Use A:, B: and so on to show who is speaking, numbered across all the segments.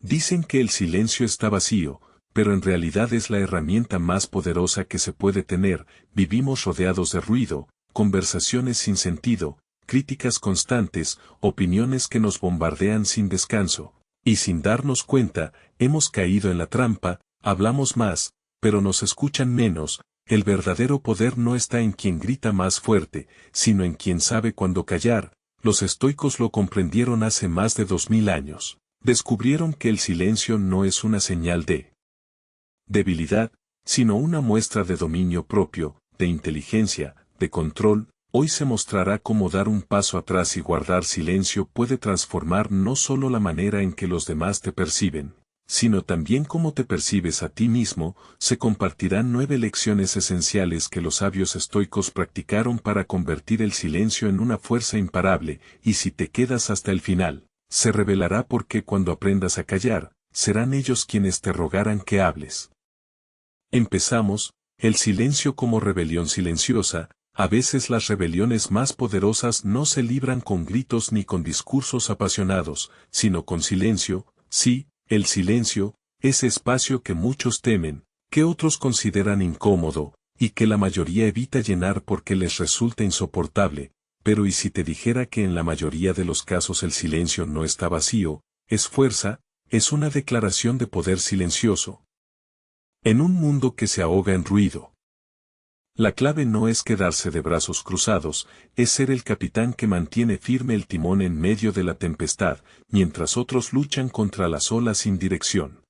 A: Dicen que el silencio está vacío, pero en realidad es la herramienta más poderosa que se puede tener. Vivimos rodeados de ruido, conversaciones sin sentido, críticas constantes, opiniones que nos bombardean sin descanso. Y sin darnos cuenta, hemos caído en la trampa, hablamos más, pero nos escuchan menos. El verdadero poder no está en quien grita más fuerte, sino en quien sabe cuándo callar. Los estoicos lo comprendieron hace más de 2000 años. Descubrieron que el silencio no es una señal de debilidad, sino una muestra de dominio propio, de inteligencia, de control. Hoy se mostrará cómo dar un paso atrás y guardar silencio puede transformar no solo la manera en que los demás te perciben, sino también cómo te percibes a ti mismo. Se compartirán 9 lecciones esenciales que los sabios estoicos practicaron para convertir el silencio en una fuerza imparable, y si te quedas hasta el final, se revelará por qué cuando aprendas a callar, serán ellos quienes te rogarán que hables. Empezamos, el silencio como rebelión silenciosa. A veces las rebeliones más poderosas no se libran con gritos ni con discursos apasionados, sino con silencio. Sí, el silencio, ese espacio que muchos temen, que otros consideran incómodo, y que la mayoría evita llenar porque les resulta insoportable. Pero ¿y si te dijera que en la mayoría de los casos el silencio no está vacío, es fuerza, es una declaración de poder silencioso? En un mundo que se ahoga en ruido, la clave no es quedarse de brazos cruzados, es ser el capitán que mantiene firme el timón en medio de la tempestad, mientras otros luchan contra las olas sin dirección.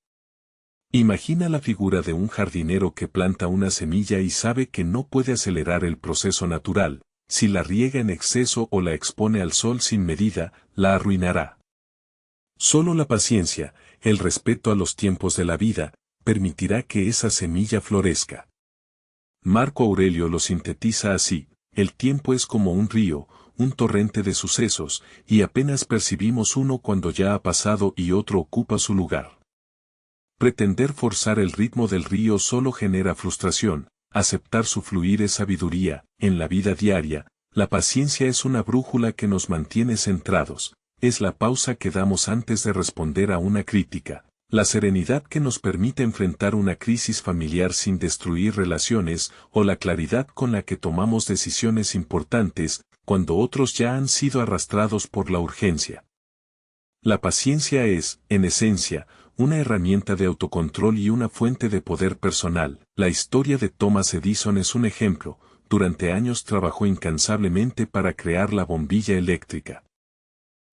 A: Imagina la figura de un jardinero que planta una semilla y sabe que no puede acelerar el proceso natural. Si la riega en exceso o la expone al sol sin medida, la arruinará. Solo la paciencia, el respeto a los tiempos de la vida, permitirá que esa semilla florezca. Marco Aurelio lo sintetiza así: el tiempo es como un río, un torrente de sucesos, y apenas percibimos uno cuando ya ha pasado y otro ocupa su lugar. Pretender forzar el ritmo del río solo genera frustración, aceptar su fluir es sabiduría. En la vida diaria, la paciencia es una brújula que nos mantiene centrados, es la pausa que damos antes de responder a una crítica. La serenidad que nos permite enfrentar una crisis familiar sin destruir relaciones, o la claridad con la que tomamos decisiones importantes, cuando otros ya han sido arrastrados por la urgencia. La paciencia es, en esencia, una herramienta de autocontrol y una fuente de poder personal. La historia de Thomas Edison es un ejemplo. Durante años trabajó incansablemente para crear la bombilla eléctrica.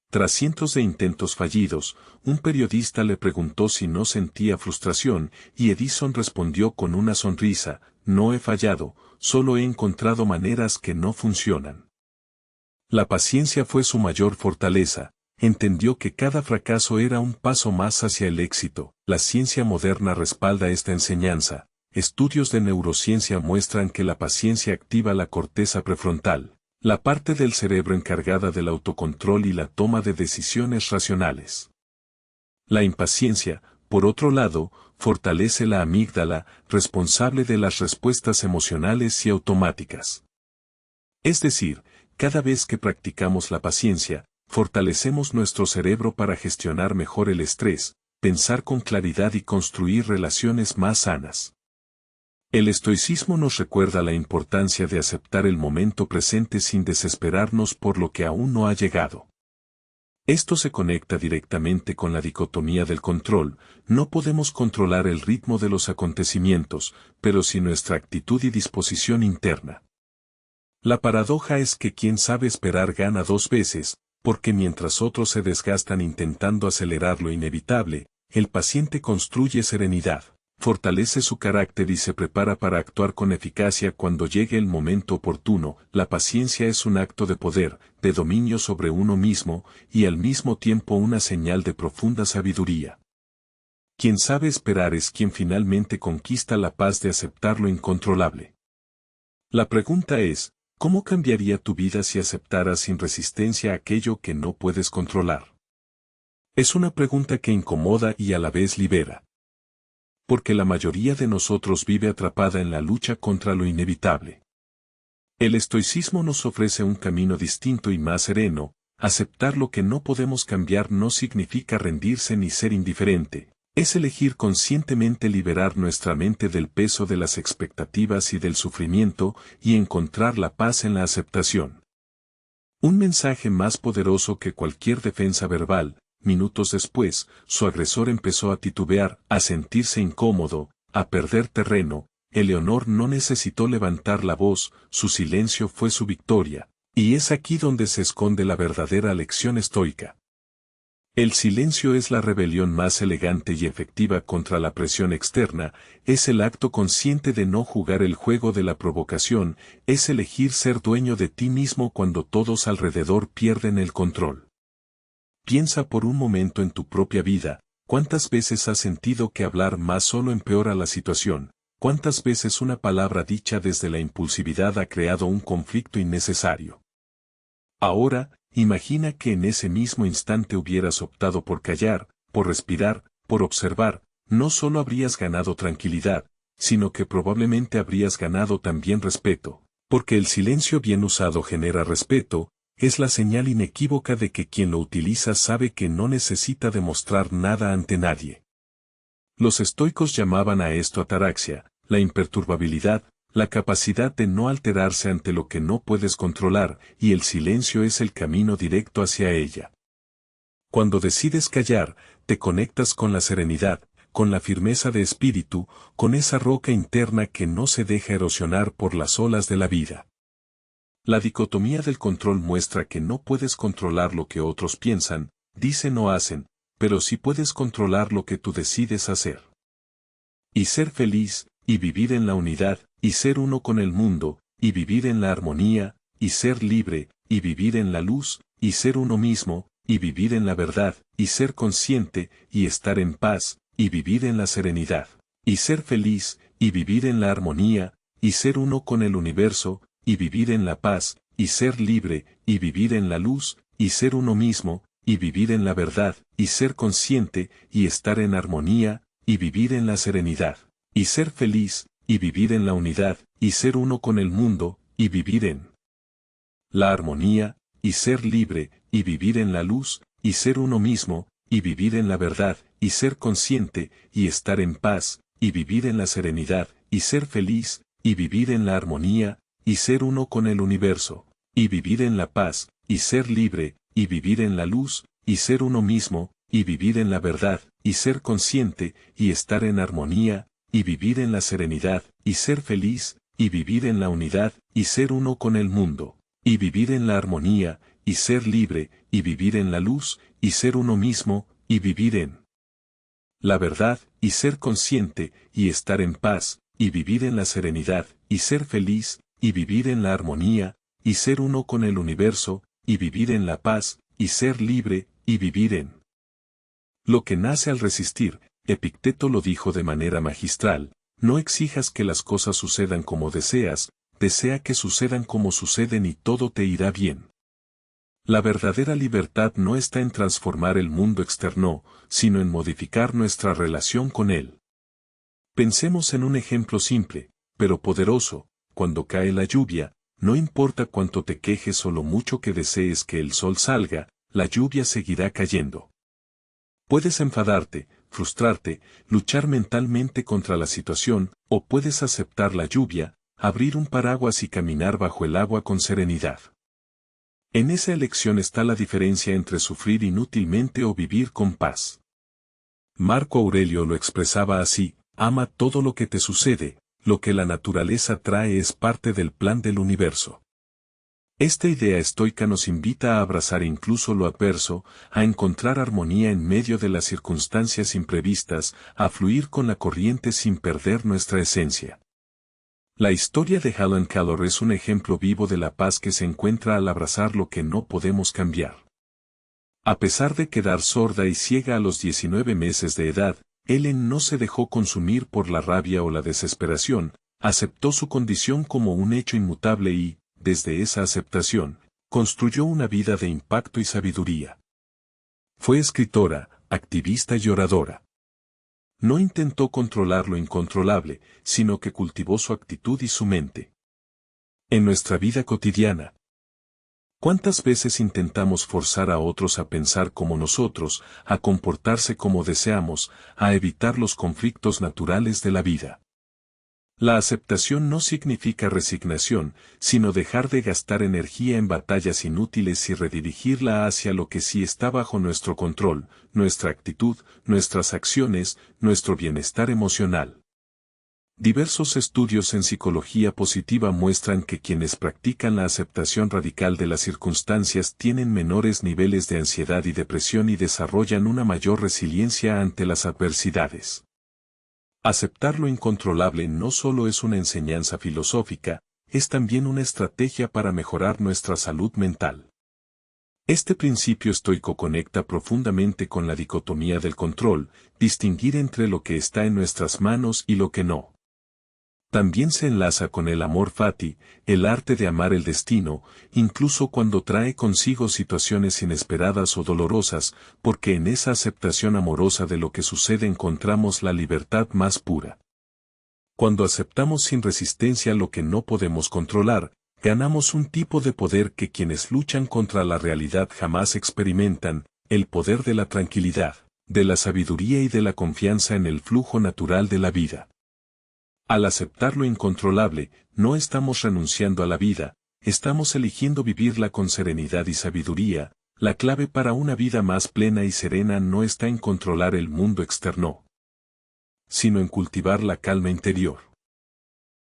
A: Tras cientos de intentos fallidos, un periodista le preguntó si no sentía frustración, y Edison respondió con una sonrisa: no he fallado, solo he encontrado maneras que no funcionan. La paciencia fue su mayor fortaleza, entendió que cada fracaso era un paso más hacia el éxito. La ciencia moderna respalda esta enseñanza. Estudios de neurociencia muestran que la paciencia activa la corteza prefrontal, la parte del cerebro encargada del autocontrol y la toma de decisiones racionales. La impaciencia, por otro lado, fortalece la amígdala, responsable de las respuestas emocionales y automáticas. Es decir, cada vez que practicamos la paciencia, fortalecemos nuestro cerebro para gestionar mejor el estrés, pensar con claridad y construir relaciones más sanas. El estoicismo nos recuerda la importancia de aceptar el momento presente sin desesperarnos por lo que aún no ha llegado. Esto se conecta directamente con la dicotomía del control. No podemos controlar el ritmo de los acontecimientos, pero sí nuestra actitud y disposición interna. La paradoja es que quien sabe esperar gana 2 veces, porque mientras otros se desgastan intentando acelerar lo inevitable, el paciente construye serenidad, fortalece su carácter y se prepara para actuar con eficacia cuando llegue el momento oportuno. La paciencia es un acto de poder, de dominio sobre uno mismo, y al mismo tiempo una señal de profunda sabiduría. Quien sabe esperar es quien finalmente conquista la paz de aceptar lo incontrolable. La pregunta es: ¿cómo cambiaría tu vida si aceptaras sin resistencia aquello que no puedes controlar? Es una pregunta que incomoda y a la vez libera. Porque la mayoría de nosotros vive atrapada en la lucha contra lo inevitable. El estoicismo nos ofrece un camino distinto y más sereno. aceptar lo que no podemos cambiar no significa rendirse ni ser indiferente. Es elegir conscientemente liberar nuestra mente del peso de las expectativas y del sufrimiento y encontrar la paz en la aceptación. Un mensaje más poderoso que cualquier defensa verbal. Minutos después, su agresor empezó a titubear, a sentirse incómodo, a perder terreno. Eleonor no necesitó levantar la voz, su silencio fue su victoria. Y es aquí donde se esconde la verdadera lección estoica. El silencio es la rebelión más elegante y efectiva contra la presión externa, es el acto consciente de no jugar el juego de la provocación, es elegir ser dueño de ti mismo cuando todos alrededor pierden el control. Piensa por un momento en tu propia vida, ¿cuántas veces has sentido que hablar más solo empeora la situación? ¿Cuántas veces una palabra dicha desde la impulsividad ha creado un conflicto innecesario? Ahora, imagina que en ese mismo instante hubieras optado por callar, por respirar, por observar, no solo habrías ganado tranquilidad, sino que probablemente habrías ganado también respeto, porque el silencio bien usado genera respeto, es la señal inequívoca de que quien lo utiliza sabe que no necesita demostrar nada ante nadie. Los estoicos llamaban a esto ataraxia, la imperturbabilidad, la capacidad de no alterarse ante lo que no puedes controlar, y el silencio es el camino directo hacia ella. Cuando decides callar, te conectas con la serenidad, con la firmeza de espíritu, con esa roca interna que no se deja erosionar por las olas de la vida. La dicotomía del control muestra que no puedes controlar lo que otros piensan, dicen o hacen, pero sí puedes controlar lo que tú decides hacer. Y ser feliz, y vivir en la unidad, y ser uno con el mundo, y vivir en la armonía, y ser libre, y vivir en la luz, y ser uno mismo, y vivir en la verdad, y ser consciente, y estar en paz, y vivir en la serenidad, y ser feliz, y vivir en la armonía, y ser uno con el universo, y vivir en la paz, y ser libre, y vivir en la luz, y ser uno mismo, y vivir en la verdad, y ser consciente, y estar en armonía, y vivir en la serenidad, y ser feliz, y vivir en la unidad, y ser uno con el mundo, y vivir en la armonía, y ser libre, y vivir en la luz, y ser uno mismo, y vivir en la verdad, y ser consciente, y estar en paz, y vivir en la serenidad, y ser feliz, y vivir en la armonía, y ser uno con el universo, y vivir en la paz, y ser libre, y vivir en la luz, y ser uno mismo, y vivir en la verdad, y ser consciente, y estar en armonía, y vivir en la serenidad, y ser feliz, y vivir en la unidad, y ser uno con el mundo, y vivir en la armonía, y ser libre, y vivir en la luz, y ser uno mismo, y vivir en la verdad, y ser consciente, y estar en paz, y vivir en la serenidad, y ser feliz, y vivir en la armonía, y ser uno con el universo, y vivir en la paz, y ser libre, y vivir en lo que nace al resistir. Epicteto lo dijo de manera magistral, no exijas que las cosas sucedan como deseas, desea que sucedan como suceden y todo te irá bien. La verdadera libertad no está en transformar el mundo externo, sino en modificar nuestra relación con él. Pensemos en un ejemplo simple, pero poderoso. Cuando cae la lluvia, no importa cuánto te quejes o lo mucho que desees que el sol salga, la lluvia seguirá cayendo. Puedes enfadarte, frustrarte, luchar mentalmente contra la situación, o puedes aceptar la lluvia, abrir un paraguas y caminar bajo el agua con serenidad. En esa elección está la diferencia entre sufrir inútilmente o vivir con paz. Marco Aurelio lo expresaba así: ama todo lo que te sucede, lo que la naturaleza trae es parte del plan del universo. Esta idea estoica nos invita a abrazar incluso lo adverso, a encontrar armonía en medio de las circunstancias imprevistas, a fluir con la corriente sin perder nuestra esencia. La historia de Helen Keller es un ejemplo vivo de la paz que se encuentra al abrazar lo que no podemos cambiar. A pesar de quedar sorda y ciega a los 19 meses de edad, Helen no se dejó consumir por la rabia o la desesperación, aceptó su condición como un hecho inmutable y, desde esa aceptación, construyó una vida de impacto y sabiduría. Fue escritora, activista y oradora. No intentó controlar lo incontrolable, sino que cultivó su actitud y su mente. En nuestra vida cotidiana, ¿Cuántas veces intentamos forzar a otros a pensar como nosotros, a comportarse como deseamos, a evitar los conflictos naturales de la vida? La aceptación no significa resignación, sino dejar de gastar energía en batallas inútiles y redirigirla hacia lo que sí está bajo nuestro control, nuestra actitud, nuestras acciones, nuestro bienestar emocional. Diversos estudios en psicología positiva muestran que quienes practican la aceptación radical de las circunstancias tienen menores niveles de ansiedad y depresión y desarrollan una mayor resiliencia ante las adversidades. Aceptar lo incontrolable no solo es una enseñanza filosófica, es también una estrategia para mejorar nuestra salud mental. Este principio estoico conecta profundamente con la dicotomía del control, distinguir entre lo que está en nuestras manos y lo que no. También se enlaza con el amor fati, el arte de amar el destino, incluso cuando trae consigo situaciones inesperadas o dolorosas, porque en esa aceptación amorosa de lo que sucede encontramos la libertad más pura. Cuando aceptamos sin resistencia lo que no podemos controlar, ganamos un tipo de poder que quienes luchan contra la realidad jamás experimentan, el poder de la tranquilidad, de la sabiduría y de la confianza en el flujo natural de la vida. Al aceptar lo incontrolable, no estamos renunciando a la vida, estamos eligiendo vivirla con serenidad y sabiduría. La clave para una vida más plena y serena no está en controlar el mundo externo, sino en cultivar la calma interior.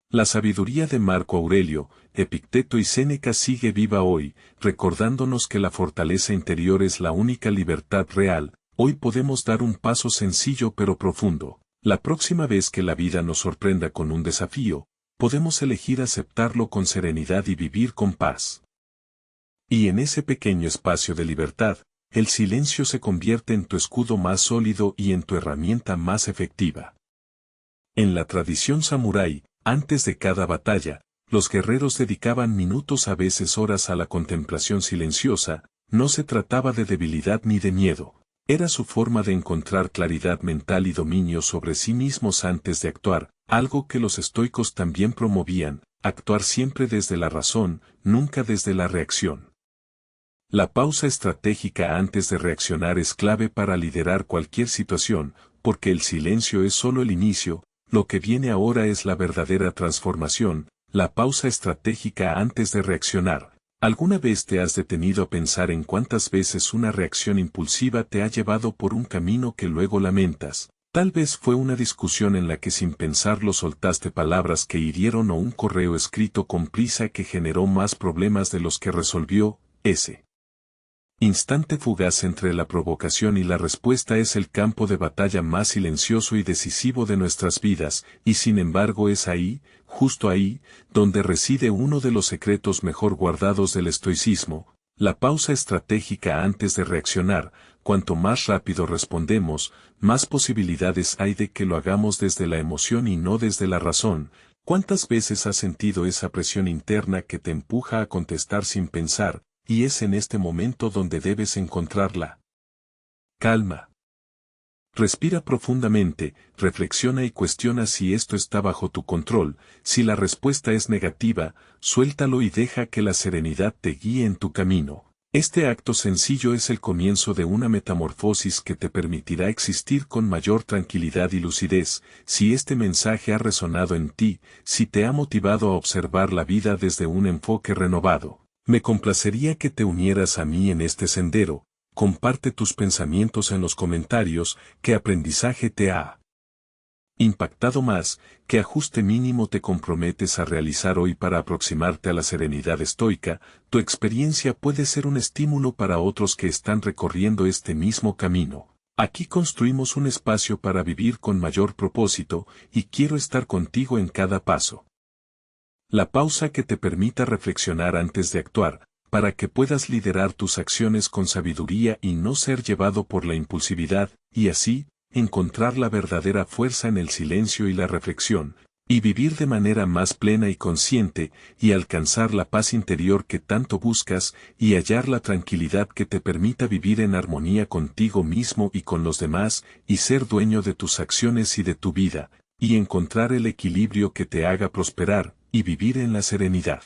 A: La sabiduría de Marco Aurelio, Epicteto y Séneca sigue viva hoy, recordándonos que la fortaleza interior es la única libertad real. Hoy podemos dar un paso sencillo pero profundo. La próxima vez que la vida nos sorprenda con un desafío, podemos elegir aceptarlo con serenidad y vivir con paz. Y en ese pequeño espacio de libertad, el silencio se convierte en tu escudo más sólido y en tu herramienta más efectiva. En la tradición samurái, antes de cada batalla, los guerreros dedicaban minutos, a veces horas, a la contemplación silenciosa. No se trataba de debilidad ni de miedo. Era su forma de encontrar claridad mental y dominio sobre sí mismos antes de actuar, algo que los estoicos también promovían, actuar siempre desde la razón, nunca desde la reacción. La pausa estratégica antes de reaccionar es clave para liderar cualquier situación, porque el silencio es solo el inicio, lo que viene ahora es la verdadera transformación. La pausa estratégica antes de reaccionar. ¿Alguna vez te has detenido a pensar en cuántas veces una reacción impulsiva te ha llevado por un camino que luego lamentas? Tal vez fue una discusión en la que sin pensarlo soltaste palabras que hirieron, o un correo escrito con prisa que generó más problemas de los que resolvió. Ese instante fugaz entre la provocación y la respuesta es el campo de batalla más silencioso y decisivo de nuestras vidas, y sin embargo es ahí, justo ahí, donde reside uno de los secretos mejor guardados del estoicismo, la pausa estratégica antes de reaccionar. Cuanto más rápido respondemos, más posibilidades hay de que lo hagamos desde la emoción y no desde la razón. ¿Cuántas veces has sentido esa presión interna que te empuja a contestar sin pensar? Y es en este momento donde debes encontrarla calma. Respira profundamente, reflexiona y cuestiona si esto está bajo tu control. Si la respuesta es negativa, suéltalo y deja que la serenidad te guíe en tu camino. Este acto sencillo es el comienzo de una metamorfosis que te permitirá existir con mayor tranquilidad y lucidez. Si este mensaje ha resonado en ti, si te ha motivado a observar la vida desde un enfoque renovado, me complacería que te unieras a mí en este sendero. Comparte tus pensamientos en los comentarios. ¿Qué aprendizaje te ha impactado más? ¿Qué ajuste mínimo te comprometes a realizar hoy para aproximarte a la serenidad estoica? Tu experiencia puede ser un estímulo para otros que están recorriendo este mismo camino. Aquí construimos un espacio para vivir con mayor propósito, y quiero estar contigo en cada paso. La pausa que te permita reflexionar antes de actuar, para que puedas liderar tus acciones con sabiduría y no ser llevado por la impulsividad, y así, encontrar la verdadera fuerza en el silencio y la reflexión, y vivir de manera más plena y consciente, y alcanzar la paz interior que tanto buscas, y hallar la tranquilidad que te permita vivir en armonía contigo mismo y con los demás, y ser dueño de tus acciones y de tu vida, y encontrar el equilibrio que te haga prosperar, y vivir en la serenidad.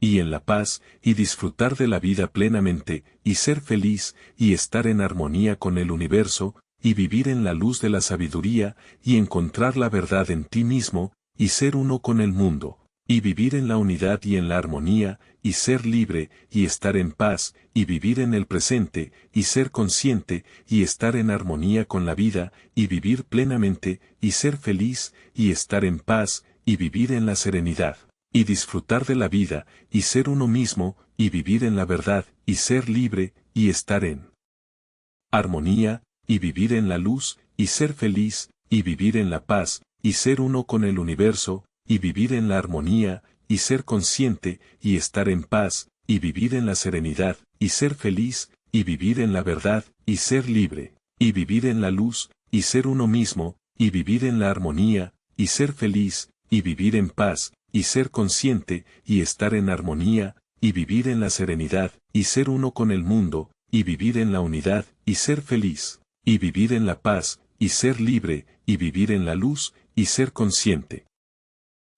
A: y en la paz, y disfrutar de la vida plenamente, y ser feliz, y estar en armonía con el universo, y vivir en la luz de la sabiduría, y encontrar la verdad en ti mismo, y ser uno con el mundo, y vivir en la unidad y en la armonía, y ser libre, y estar en paz, y vivir en el presente, y ser consciente, y estar en armonía con la vida, y vivir plenamente, y ser feliz, y estar en paz, y vivir en la serenidad, y disfrutar de la vida, y ser uno mismo, y vivir en la verdad, y ser libre, y estar en armonía, y vivir en la luz, y ser feliz, y vivir en la paz, y ser uno con el universo, y vivir en la armonía, y ser consciente, y estar en paz, y vivir en la serenidad, y ser feliz, y vivir en la verdad, y ser libre, y vivir en la luz, y ser uno mismo, y vivir en la armonía, y ser feliz, y vivir en paz, y ser consciente, y estar en armonía, y vivir en la serenidad, y ser uno con el mundo, y vivir en la unidad, y ser feliz, y vivir en la paz, y ser libre, y vivir en la luz, y ser consciente,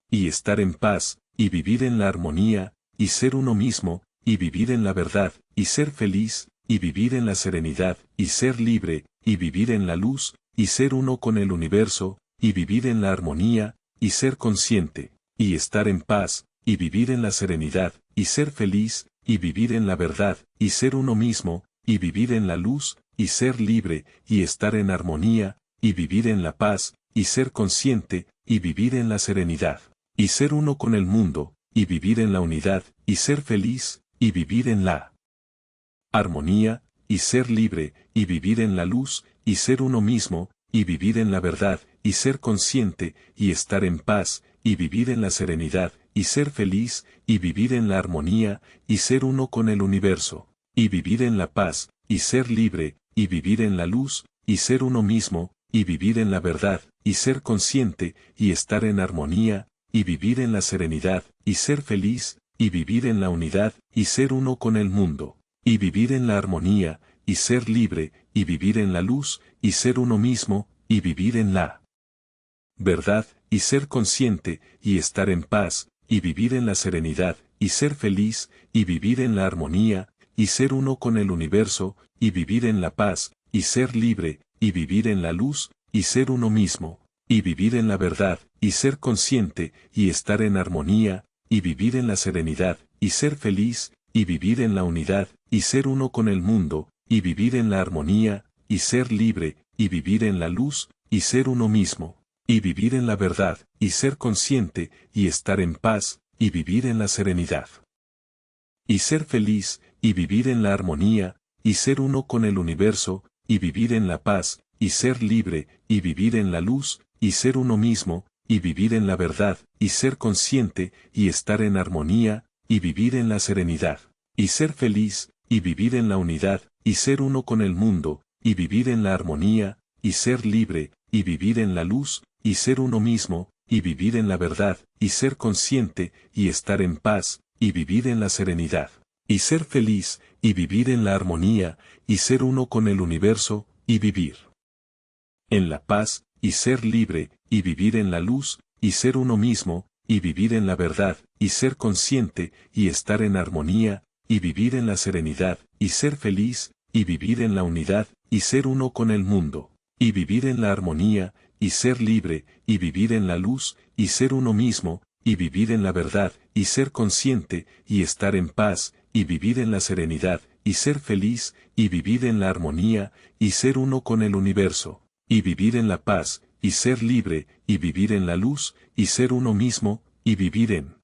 A: y estar en paz, y vivir en la armonía, y ser uno mismo, y vivir en la verdad, y ser feliz, y vivir en la serenidad, y ser libre, y vivir en la luz, y ser uno con el universo, y vivir en la armonía, y ser consciente, y estar en paz, y vivir en la serenidad, y ser feliz, y vivir en la verdad, y ser uno mismo, y vivir en la luz, y ser libre, y estar en armonía, y vivir en la paz, y ser consciente, y vivir en la serenidad, y ser uno con el mundo, y vivir en la unidad, y ser feliz, y vivir en la armonía, y ser libre, y vivir en la luz, y ser uno mismo, y vivir en la verdad, y ser consciente, y estar en paz, y vivir en la serenidad, y ser feliz, y vivir en la armonía, y ser uno con el universo, y vivir en la paz, y ser libre, y vivir en la luz, y ser uno mismo, y vivir en la verdad, y ser consciente, y estar en armonía, y vivir en la serenidad, y ser feliz, y vivir en la unidad, y ser uno con el mundo, y vivir en la armonía, y ser libre, y vivir en la luz, y ser uno mismo, y vivir en la verdad, y ser consciente, y estar en paz, y vivir en la serenidad, y ser feliz, y vivir en la armonía, y ser uno con el universo, y vivir en la paz, y ser libre, y vivir en la luz, y ser uno mismo, y vivir en la verdad, y ser consciente, y estar en armonía, y vivir en la serenidad, y ser feliz, y vivir en la unidad, y ser uno con el mundo, y vivir en la armonía, y ser libre, y vivir en la luz, y ser uno mismo, y vivir en la verdad, y ser consciente, y estar en paz, y vivir en la serenidad, y ser feliz, y vivir en la armonía, y ser uno con el universo, y vivir en la paz, y ser libre, y vivir en la luz, y ser uno mismo, y vivir en la verdad, y ser consciente, y estar en armonía, y vivir en la serenidad, y ser feliz, y vivir en la unidad, y ser uno con el mundo, y vivir en la armonía, y ser libre, y vivir en la luz, y ser uno mismo, y vivir en la verdad, y ser consciente, y estar en paz, y vivir en la serenidad, y ser feliz, y vivir en la armonía, y ser uno con el universo, y vivir en la paz, y ser libre, y vivir en la luz, y ser uno mismo, y vivir en la verdad, y ser consciente, y estar en armonía, y vivir en la serenidad, y ser feliz, y vivir en la unidad, y ser uno con el mundo, y vivir en la armonía, y ser libre, y vivir en la luz, y ser uno mismo, y vivir en la verdad, y ser consciente, y estar en paz, y vivir en la serenidad, y ser feliz, y vivir en la armonía, y ser uno con el universo, y vivir en la paz, y ser libre, y vivir en la luz, y ser uno mismo, y vivir en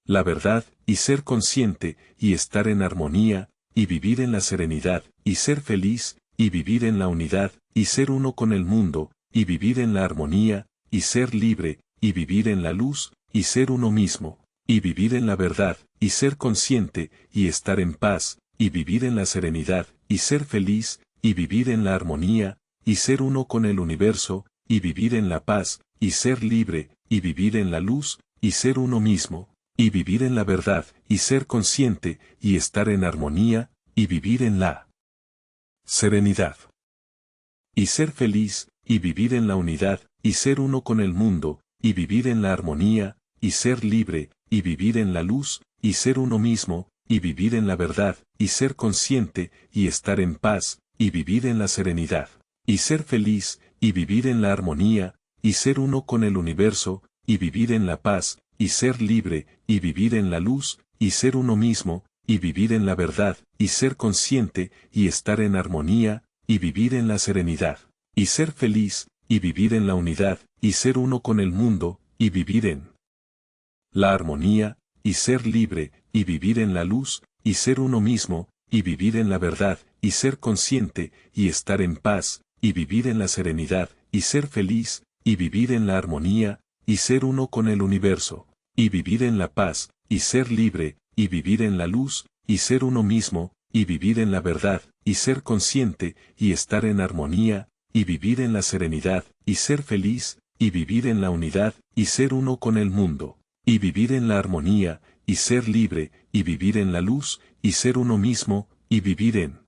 A: la verdad, y ser consciente, y estar en armonía, y vivir en la serenidad, y ser feliz, y vivir en la unidad, y ser uno con el mundo, y vivir en la armonía, y ser libre, y vivir en la luz, y ser uno mismo, y vivir en la verdad, y ser consciente, y estar en paz, y vivir en la serenidad, y ser feliz, y vivir en la armonía, y ser uno con el universo, y vivir en la paz, y ser libre, y vivir en la luz, y ser uno mismo, y vivir en la verdad, y ser consciente, y estar en armonía, y vivir en la serenidad, y ser feliz, y vivir en la unidad, y ser uno con el mundo, y vivir en la armonía, y ser libre, y vivir en la luz, y ser uno mismo, y vivir en la verdad, y ser consciente, y estar en paz, y vivir en la serenidad, y ser feliz, y vivir en la armonía, y ser uno con el universo, y vivir en la paz, y ser libre, y vivir en la luz, y ser uno mismo, y vivir en la verdad, y ser consciente, y estar en armonía, y vivir en la serenidad, y ser feliz, y vivir en la unidad, y ser uno con el mundo, y vivir en la armonía, y ser libre, y vivir en la luz, y ser uno mismo, y vivir en la verdad, y ser consciente, y estar en paz, y vivir en la serenidad, y ser feliz, y vivir en la armonía, y ser uno con el universo, y vivir en la paz, y ser libre, y vivir en la luz, y ser uno mismo, y vivir en la verdad, y ser consciente, y estar en armonía, y vivir en la serenidad, y ser feliz, y vivir en la unidad, y ser uno con el mundo, y vivir en la armonía, y ser libre, y vivir en la luz, y ser uno mismo, y vivir en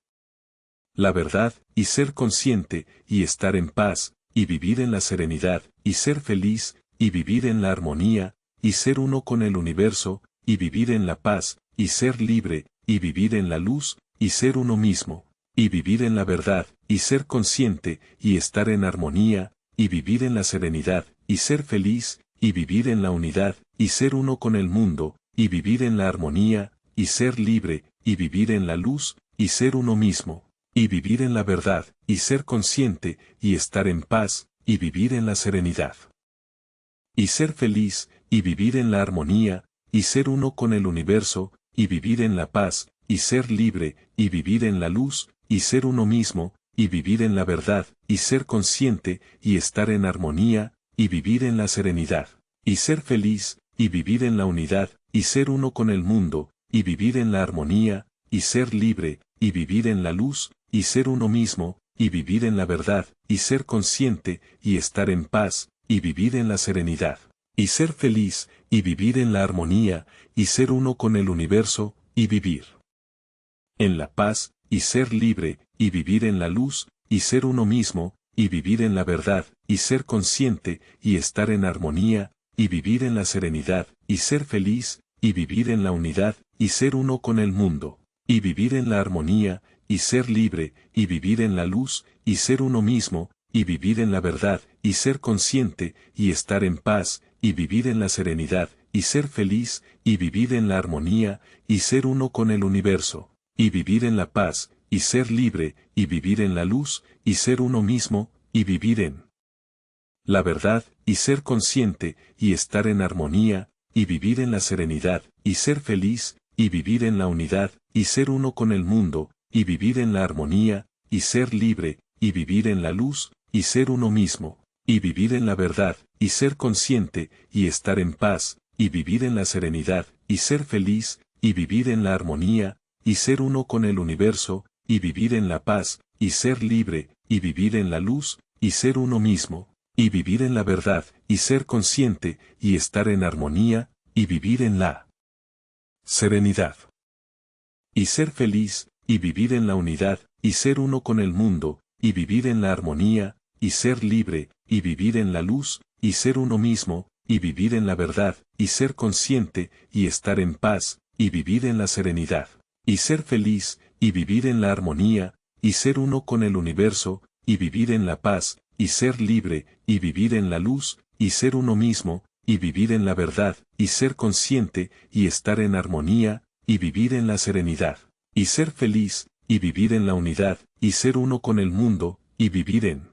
A: la verdad, y ser consciente, y estar en paz, y vivir en la serenidad, y ser feliz, y vivir en la armonía, y ser uno con el universo, y vivir en la paz, y ser libre, y vivir en la luz, y ser uno mismo, y vivir en la verdad, y ser consciente, y estar en armonía, y vivir en la serenidad, y ser feliz, y vivir en la unidad, y ser uno con el mundo, y vivir en la armonía, y ser libre, y vivir en la luz, y ser uno mismo, y vivir en la verdad, y ser consciente, y estar en paz, y vivir en la serenidad, y ser feliz, y vivir en la armonía, y ser uno con el universo, y vivir en la paz, y ser libre, y vivir en la luz, y ser uno mismo, y vivir en la verdad, y ser consciente, y estar en armonía, y vivir en la serenidad, y ser feliz, y vivir en la unidad, y ser uno con el mundo, y vivir en la armonía, y ser libre, y vivir en la luz, y ser uno mismo, y vivir en la verdad, y ser consciente, y estar en paz, y vivir en la serenidad, y ser feliz, y vivir en la armonía, y ser uno con el universo, y vivir en la paz, y ser libre, y vivir en la luz, y ser uno mismo, y vivir en la verdad, y ser consciente, y estar en armonía, y vivir en la serenidad, y ser feliz, y vivir en la unidad, y ser uno con el mundo, y vivir en la armonía, y ser libre, y vivir en la luz, y ser uno mismo, y vivir en la verdad, y ser consciente, y estar en paz, y vivir en la serenidad, y ser feliz, y vivir en la armonía, y ser uno con el universo, y vivir en la paz, y ser libre, y vivir en la luz, y ser uno mismo, y vivir en la verdad, y ser consciente, y estar en armonía, y vivir en la serenidad, y ser feliz, y vivir en la unidad, y ser uno con el mundo, y vivir en la armonía, y ser libre, y vivir en la luz, y ser uno mismo, y vivir en la verdad, y ser consciente, y estar en paz, y vivir en la serenidad, y ser feliz, y vivir en la armonía, y ser uno con el universo, y vivir en la paz, y ser libre, y vivir en la luz, y ser uno mismo, y vivir en la verdad, y ser consciente, y estar en armonía, y vivir en la serenidad, y ser feliz, y vivir en la unidad, y ser uno con el mundo, y vivir en la armonía, y ser libre, y vivir en la luz, y ser uno mismo, y vivir en la verdad, y ser consciente, y estar en paz, y vivir en la serenidad, y ser feliz, y vivir en la armonía, y ser uno con el universo, y vivir en la paz, y ser libre, y vivir en la luz, y ser uno mismo, y vivir en la verdad, y ser consciente, y estar en armonía, y vivir en la serenidad, y ser feliz, y vivir en la unidad, y ser uno con el mundo, y vivir en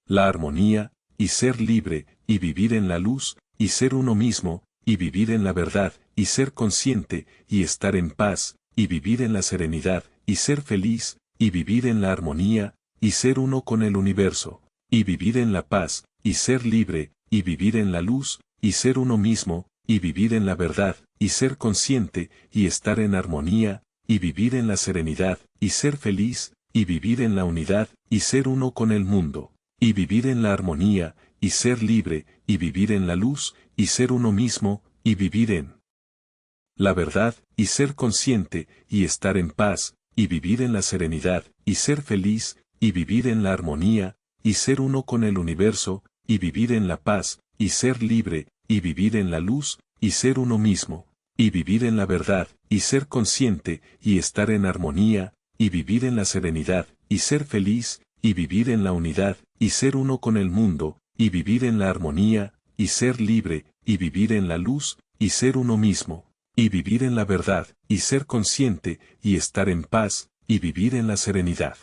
A: la armonía, y ser libre, y vivir en la luz, y ser uno mismo, y vivir en la verdad, y ser consciente, y estar en paz, y vivir en la serenidad, y ser feliz, y vivir en la armonía, y ser uno con el universo, y vivir en la paz, y ser libre, y vivir en la luz, y ser uno mismo, y vivir en la verdad, y ser consciente, y estar en armonía, y vivir en la serenidad, y ser feliz, y vivir en la unidad, y ser uno con el mundo, y vivir en la armonía, y ser libre, y vivir en la luz, y ser uno mismo, y vivir en la verdad, y ser consciente, y estar en paz, y vivir en la serenidad, y ser feliz, y vivir en la armonía, y ser uno con el universo, y vivir en la paz, y ser libre, y vivir en la luz, y ser uno mismo, y vivir en la verdad, y ser consciente, y estar en armonía, y vivir en la serenidad, y ser feliz, y vivir en la unidad, y ser uno con el mundo, y vivir en la armonía, y ser libre, y vivir en la luz, y ser uno mismo, y vivir en la verdad, y ser consciente, y estar en paz, y vivir en la serenidad.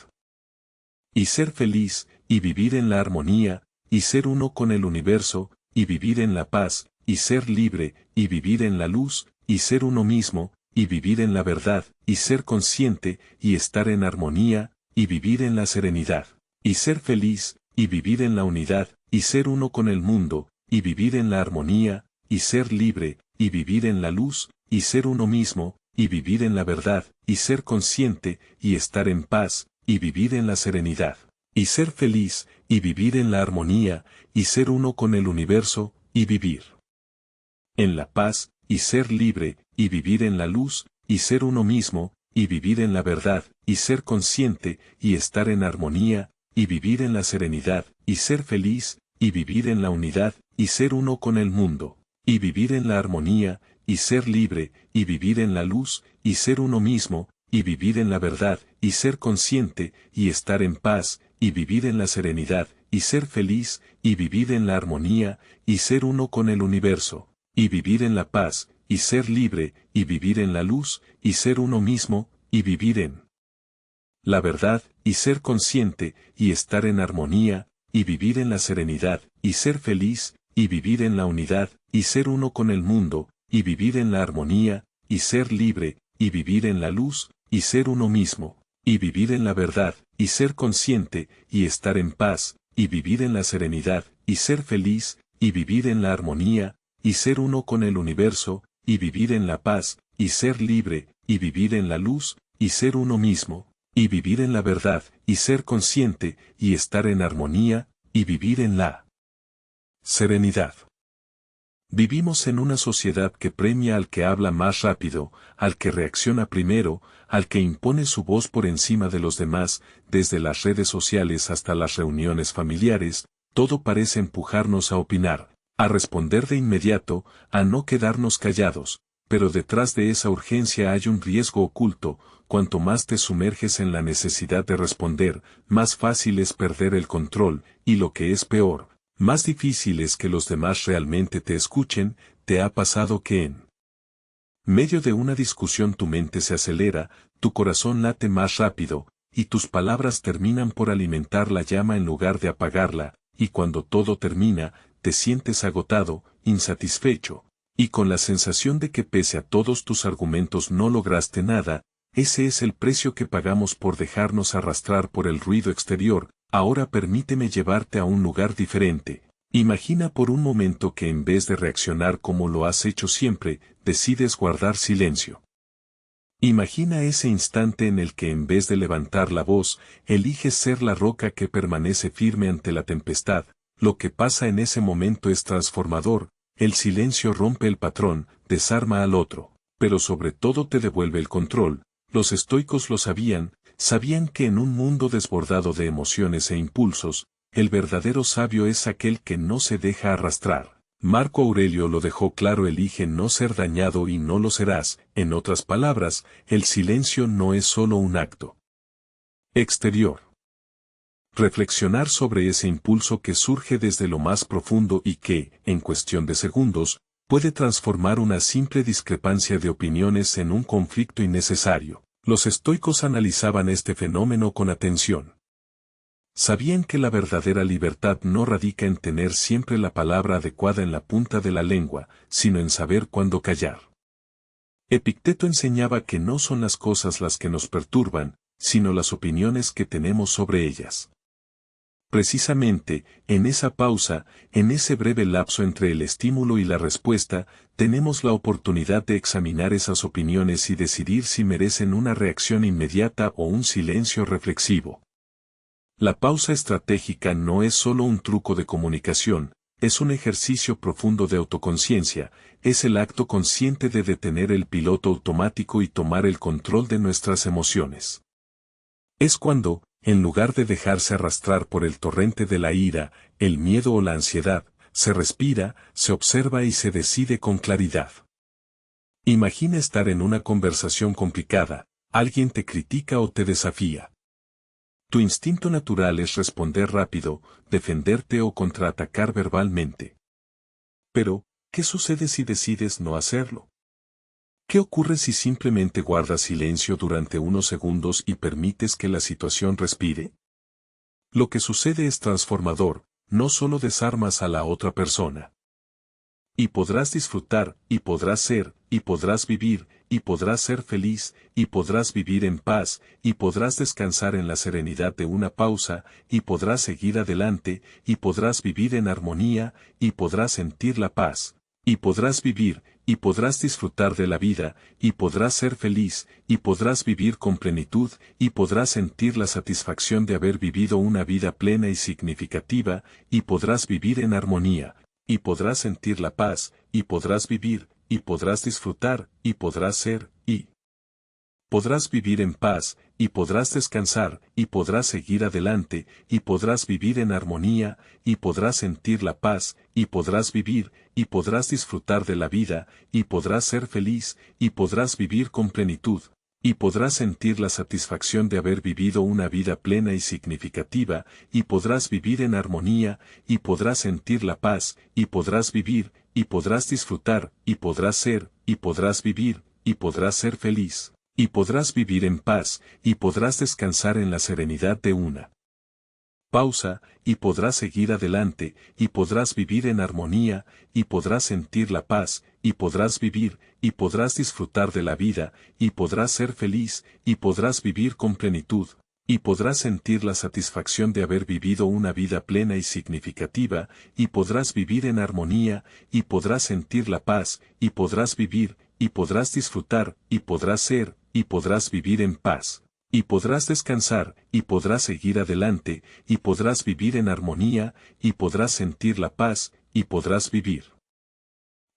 A: Y ser feliz, y vivir en la armonía, y ser uno con el universo, y vivir en la paz, y ser libre, y vivir en la luz, y ser uno mismo, y vivir en la verdad, y ser consciente, y estar en armonía, y vivir en la serenidad, y ser feliz, y vivir en la unidad, y ser uno con el mundo, y vivir en la armonía, y ser libre, y vivir en la luz, y ser uno mismo, y vivir en la verdad, y ser consciente, y estar en paz, y vivir en la serenidad, y ser feliz, y vivir en la armonía, y ser uno con el universo, y vivir en la paz, y ser libre, y vivir en la luz, y ser uno mismo, y vivir en la verdad, y ser consciente, y estar en armonía, y vivir en la serenidad, y ser feliz, y vivir en la unidad, y ser uno con el mundo, y vivir en la armonía, y ser libre, y vivir en la luz, y ser uno mismo, y vivir en la verdad, y ser consciente, y estar en paz, y vivir en la serenidad, y ser feliz, y vivir en la armonía, y ser uno con el universo, y vivir en la paz, y ser libre, y vivir en la luz, y ser uno mismo, y vivir en la verdad, y ser consciente, y estar en armonía, y vivir en la serenidad, y ser feliz, y vivir en la unidad, y ser uno con el mundo, y vivir en la armonía, y ser libre, y vivir en la luz, y ser uno mismo, y vivir en la verdad, y ser consciente, y estar en paz, y vivir en la serenidad, y ser feliz, y vivir en la armonía, y ser uno con el universo, y vivir en la paz, y ser libre, y vivir en la luz, y ser uno mismo, y vivir en la verdad, y ser consciente, y estar en armonía, y vivir en la serenidad. Vivimos en una sociedad que premia al que habla más rápido, al que reacciona primero, al que impone su voz por encima de los demás, desde las redes sociales hasta las reuniones familiares, todo parece empujarnos a opinar, a responder de inmediato, a no quedarnos callados, pero detrás de esa urgencia hay un riesgo oculto. Cuanto más te sumerges en la necesidad de responder, más fácil es perder el control, y lo que es peor, más difícil es que los demás realmente te escuchen. ¿Te ha pasado que en medio de una discusión tu mente se acelera, tu corazón late más rápido, y tus palabras terminan por alimentar la llama en lugar de apagarla, y cuando todo termina, te sientes agotado, insatisfecho, y con la sensación de que pese a todos tus argumentos no lograste nada? Ese es el precio que pagamos por dejarnos arrastrar por el ruido exterior. Ahora permíteme llevarte a un lugar diferente. Imagina por un momento que en vez de reaccionar como lo has hecho siempre, decides guardar silencio. Imagina ese instante en el que en vez de levantar la voz, eliges ser la roca que permanece firme ante la tempestad. Lo que pasa en ese momento es transformador. El silencio rompe el patrón, desarma al otro, pero sobre todo te devuelve el control. Los estoicos lo sabían que en un mundo desbordado de emociones e impulsos, el verdadero sabio es aquel que no se deja arrastrar. Marco Aurelio lo dejó claro: elige no ser dañado y no lo serás. En otras palabras, el silencio no es solo un acto exterior. Reflexionar sobre ese impulso que surge desde lo más profundo y que, en cuestión de segundos, puede transformar una simple discrepancia de opiniones en un conflicto innecesario. Los estoicos analizaban este fenómeno con atención. Sabían que la verdadera libertad no radica en tener siempre la palabra adecuada en la punta de la lengua, sino en saber cuándo callar. Epicteto enseñaba que no son las cosas las que nos perturban, sino las opiniones que tenemos sobre ellas. Precisamente, en esa pausa, en ese breve lapso entre el estímulo y la respuesta, tenemos la oportunidad de examinar esas opiniones y decidir si merecen una reacción inmediata o un silencio reflexivo. La pausa estratégica no es solo un truco de comunicación, es un ejercicio profundo de autoconciencia, es el acto consciente de detener el piloto automático y tomar el control de nuestras emociones. Es cuando, en lugar de dejarse arrastrar por el torrente de la ira, el miedo o la ansiedad, se respira, se observa y se decide con claridad. Imagina estar en una conversación complicada, alguien te critica o te desafía. Tu instinto natural es responder rápido, defenderte o contraatacar verbalmente. Pero, ¿qué sucede si decides no hacerlo? ¿Qué ocurre si simplemente guardas silencio durante unos segundos y permites que la situación respire? Lo que sucede es transformador, no solo desarmas a la otra persona. Y podrás disfrutar, y podrás ser, y podrás vivir, y podrás ser feliz, y podrás vivir en paz, y podrás descansar en la serenidad de una pausa, y podrás seguir adelante, y podrás vivir en armonía, y podrás sentir la paz, y podrás vivir, y podrás disfrutar de la vida, y podrás ser feliz, y podrás vivir con plenitud, y podrás sentir la satisfacción de haber vivido una vida plena y significativa, y podrás vivir en armonía, y podrás sentir la paz, y podrás vivir, y podrás disfrutar, y podrás ser, y podrás vivir en paz, y podrás descansar, y podrás seguir adelante, y podrás vivir en armonía, y podrás sentir la paz, y podrás vivir, y podrás disfrutar de la vida, y podrás ser feliz, y podrás vivir con plenitud, y podrás sentir la satisfacción de haber vivido una vida plena y significativa, y podrás vivir en armonía, y podrás sentir la paz, y podrás vivir, y podrás disfrutar, y podrás ser, y podrás vivir, y podrás ser feliz, y podrás vivir en paz, y podrás descansar en la serenidad de una pausa, y podrás seguir adelante, y podrás vivir en armonía, y podrás sentir la paz, y podrás vivir, y podrás disfrutar de la vida, y podrás ser feliz, y podrás vivir con plenitud, y podrás sentir la satisfacción de haber vivido una vida plena y significativa, y podrás vivir en armonía, y podrás sentir la paz, y podrás vivir, y podrás disfrutar, y podrás ser, y podrás vivir en paz, y podrás descansar, y podrás seguir adelante, y podrás vivir en armonía, y podrás sentir la paz, y podrás vivir.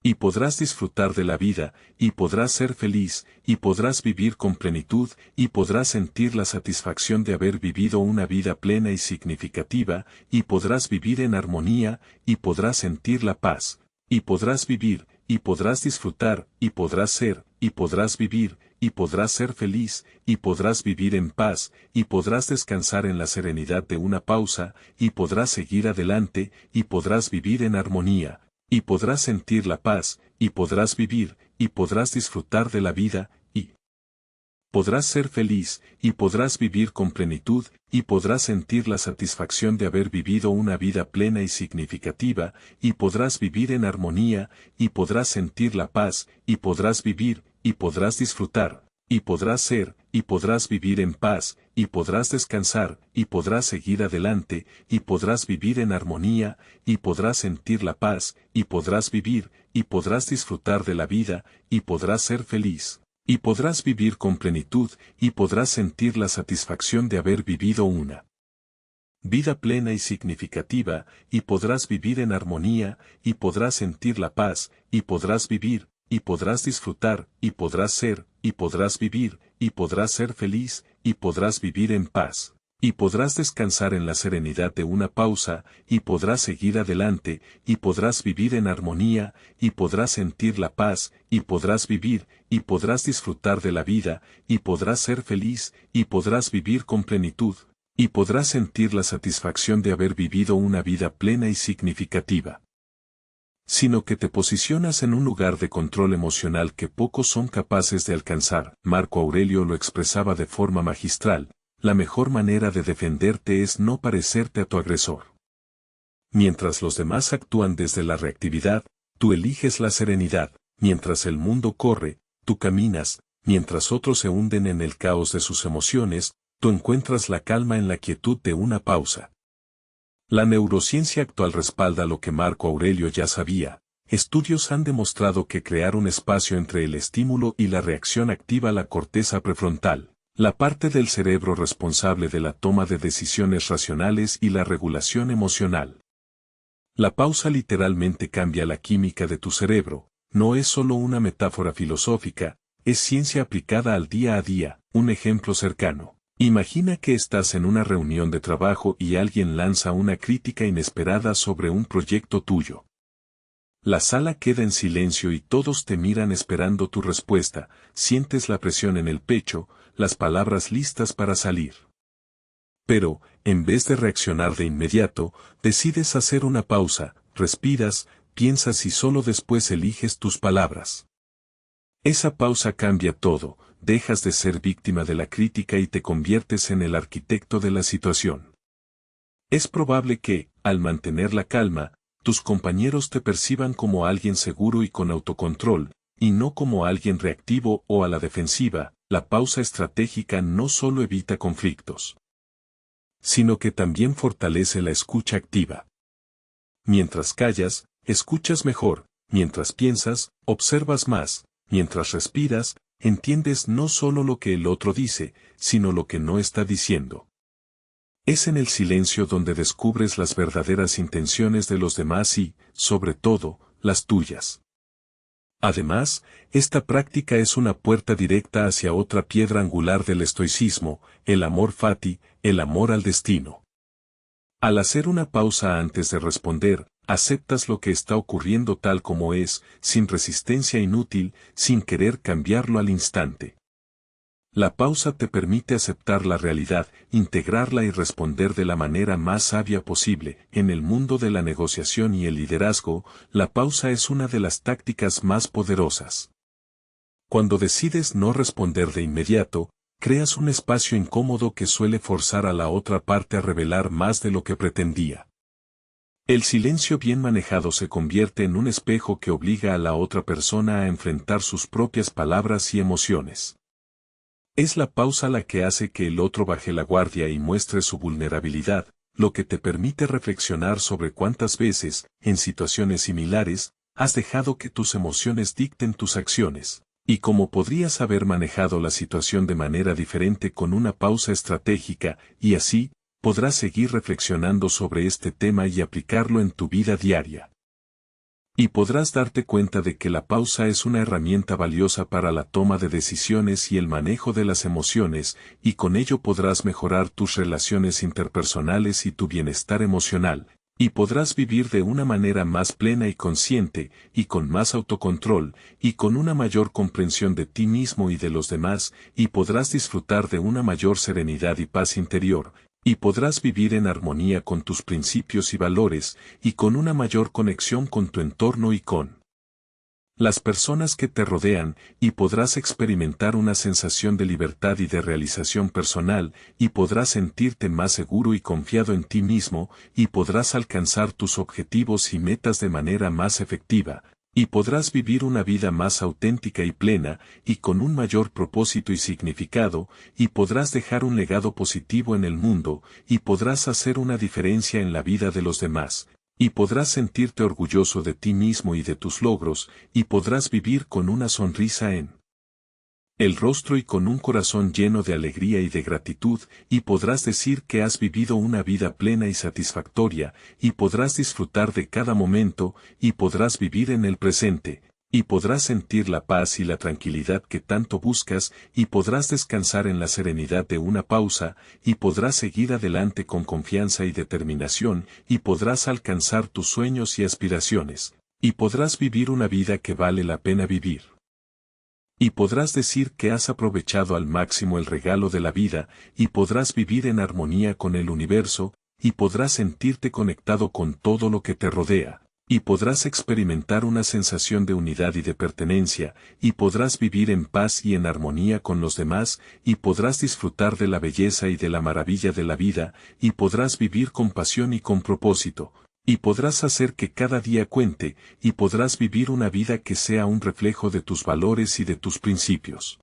A: Y podrás disfrutar de la vida, y podrás ser feliz, y podrás vivir con plenitud, y podrás sentir la satisfacción de haber vivido una vida plena y significativa, y podrás vivir en armonía, y podrás sentir la paz, y podrás vivir, y podrás disfrutar, y podrás ser, y podrás vivir, y podrás ser feliz, y podrás vivir en paz, y podrás descansar en la serenidad de una pausa, y podrás seguir adelante, y podrás vivir en armonía, y podrás sentir la paz, y podrás vivir, y podrás disfrutar de la vida, y podrás ser feliz, y podrás vivir con plenitud, y podrás sentir la satisfacción de haber vivido una vida plena y significativa, y podrás vivir en armonía, y podrás sentir la paz, y podrás vivir, y podrás disfrutar, y podrás ser, y podrás vivir en paz, y podrás descansar, y podrás seguir adelante, y podrás vivir en armonía, y podrás sentir la paz, y podrás vivir, y podrás disfrutar de la vida, y podrás ser feliz, y podrás vivir con plenitud, y podrás sentir la satisfacción de haber vivido una vida plena y significativa, y podrás vivir en armonía, y podrás sentir la paz, y podrás vivir, y podrás disfrutar, y podrás ser, y podrás vivir, y podrás ser feliz, y podrás vivir en paz, y podrás descansar en la serenidad de una pausa, y podrás seguir adelante, y podrás vivir en armonía, y podrás sentir la paz, y podrás vivir, y podrás disfrutar de la vida, y podrás ser feliz, y podrás vivir con plenitud, y podrás sentir la satisfacción de haber vivido una vida plena y significativa. Sino que te posicionas en un lugar de control emocional que pocos son capaces de alcanzar. Marco Aurelio lo expresaba de forma magistral: la mejor manera de defenderte es no parecerte a tu agresor. Mientras los demás actúan desde la reactividad, tú eliges la serenidad; mientras el mundo corre, tú caminas; mientras otros se hunden en el caos de sus emociones, tú encuentras la calma en la quietud de una pausa. La neurociencia actual respalda lo que Marco Aurelio ya sabía. Estudios han demostrado que crear un espacio entre el estímulo y la reacción activa la corteza prefrontal, la parte del cerebro responsable de la toma de decisiones racionales y la regulación emocional. La pausa literalmente cambia la química de tu cerebro. No es solo una metáfora filosófica, es ciencia aplicada al día a día. Un ejemplo cercano. Imagina que estás en una reunión de trabajo y alguien lanza una crítica inesperada sobre un proyecto tuyo. La sala queda en silencio y todos te miran esperando tu respuesta, sientes la presión en el pecho, las palabras listas para salir. Pero, en vez de reaccionar de inmediato, decides hacer una pausa, respiras, piensas y solo después eliges tus palabras. Esa pausa cambia todo, dejas de ser víctima de la crítica y te conviertes en el arquitecto de la situación. Es probable que, al mantener la calma, tus compañeros te perciban como alguien seguro y con autocontrol, y no como alguien reactivo o a la defensiva. La pausa estratégica no solo evita conflictos, sino que también fortalece la escucha activa. Mientras callas, escuchas mejor, mientras piensas, observas más, mientras respiras, entiendes no solo lo que el otro dice, sino lo que no está diciendo. Es en el silencio donde descubres las verdaderas intenciones de los demás y, sobre todo, las tuyas. Además, esta práctica es una puerta directa hacia otra piedra angular del estoicismo, el amor fati, el amor al destino. Al hacer una pausa antes de responder, aceptas lo que está ocurriendo tal como es, sin resistencia inútil, sin querer cambiarlo al instante. La pausa te permite aceptar la realidad, integrarla y responder de la manera más sabia posible. En el mundo de la negociación y el liderazgo, la pausa es una de las tácticas más poderosas. Cuando decides no responder de inmediato, creas un espacio incómodo que suele forzar a la otra parte a revelar más de lo que pretendía. El silencio bien manejado se convierte en un espejo que obliga a la otra persona a enfrentar sus propias palabras y emociones. Es la pausa la que hace que el otro baje la guardia y muestre su vulnerabilidad, lo que te permite reflexionar sobre cuántas veces, en situaciones similares, has dejado que tus emociones dicten tus acciones, y cómo podrías haber manejado la situación de manera diferente con una pausa estratégica, y así, podrás seguir reflexionando sobre este tema y aplicarlo en tu vida diaria. Y podrás darte cuenta de que la pausa es una herramienta valiosa para la toma de decisiones y el manejo de las emociones, y con ello podrás mejorar tus relaciones interpersonales y tu bienestar emocional, y podrás vivir de una manera más plena y consciente, y con más autocontrol, y con una mayor comprensión de ti mismo y de los demás, y podrás disfrutar de una mayor serenidad y paz interior, y podrás vivir en armonía con tus principios y valores, y con una mayor conexión con tu entorno y con las personas que te rodean, y podrás experimentar una sensación de libertad y de realización personal, y podrás sentirte más seguro y confiado en ti mismo, y podrás alcanzar tus objetivos y metas de manera más efectiva, y podrás vivir una vida más auténtica y plena, y con un mayor propósito y significado, y podrás dejar un legado positivo en el mundo, y podrás hacer una diferencia en la vida de los demás, y podrás sentirte orgulloso de ti mismo y de tus logros, y podrás vivir con una sonrisa en el rostro y con un corazón lleno de alegría y de gratitud, y podrás decir que has vivido una vida plena y satisfactoria, y podrás disfrutar de cada momento, y podrás vivir en el presente, y podrás sentir la paz y la tranquilidad que tanto buscas, y podrás descansar en la serenidad de una pausa, y podrás seguir adelante con confianza y determinación, y podrás alcanzar tus sueños y aspiraciones, y podrás vivir una vida que vale la pena vivir. Y podrás decir que has aprovechado al máximo el regalo de la vida, y podrás vivir en armonía con el universo, y podrás sentirte conectado con todo lo que te rodea, y podrás experimentar una sensación de unidad y de pertenencia, y podrás vivir en paz y en armonía con los demás, y podrás disfrutar de la belleza y de la maravilla de la vida, y podrás vivir con pasión y con propósito. Y podrás hacer que cada día cuente, y podrás vivir una vida que sea un reflejo de tus valores y de tus principios.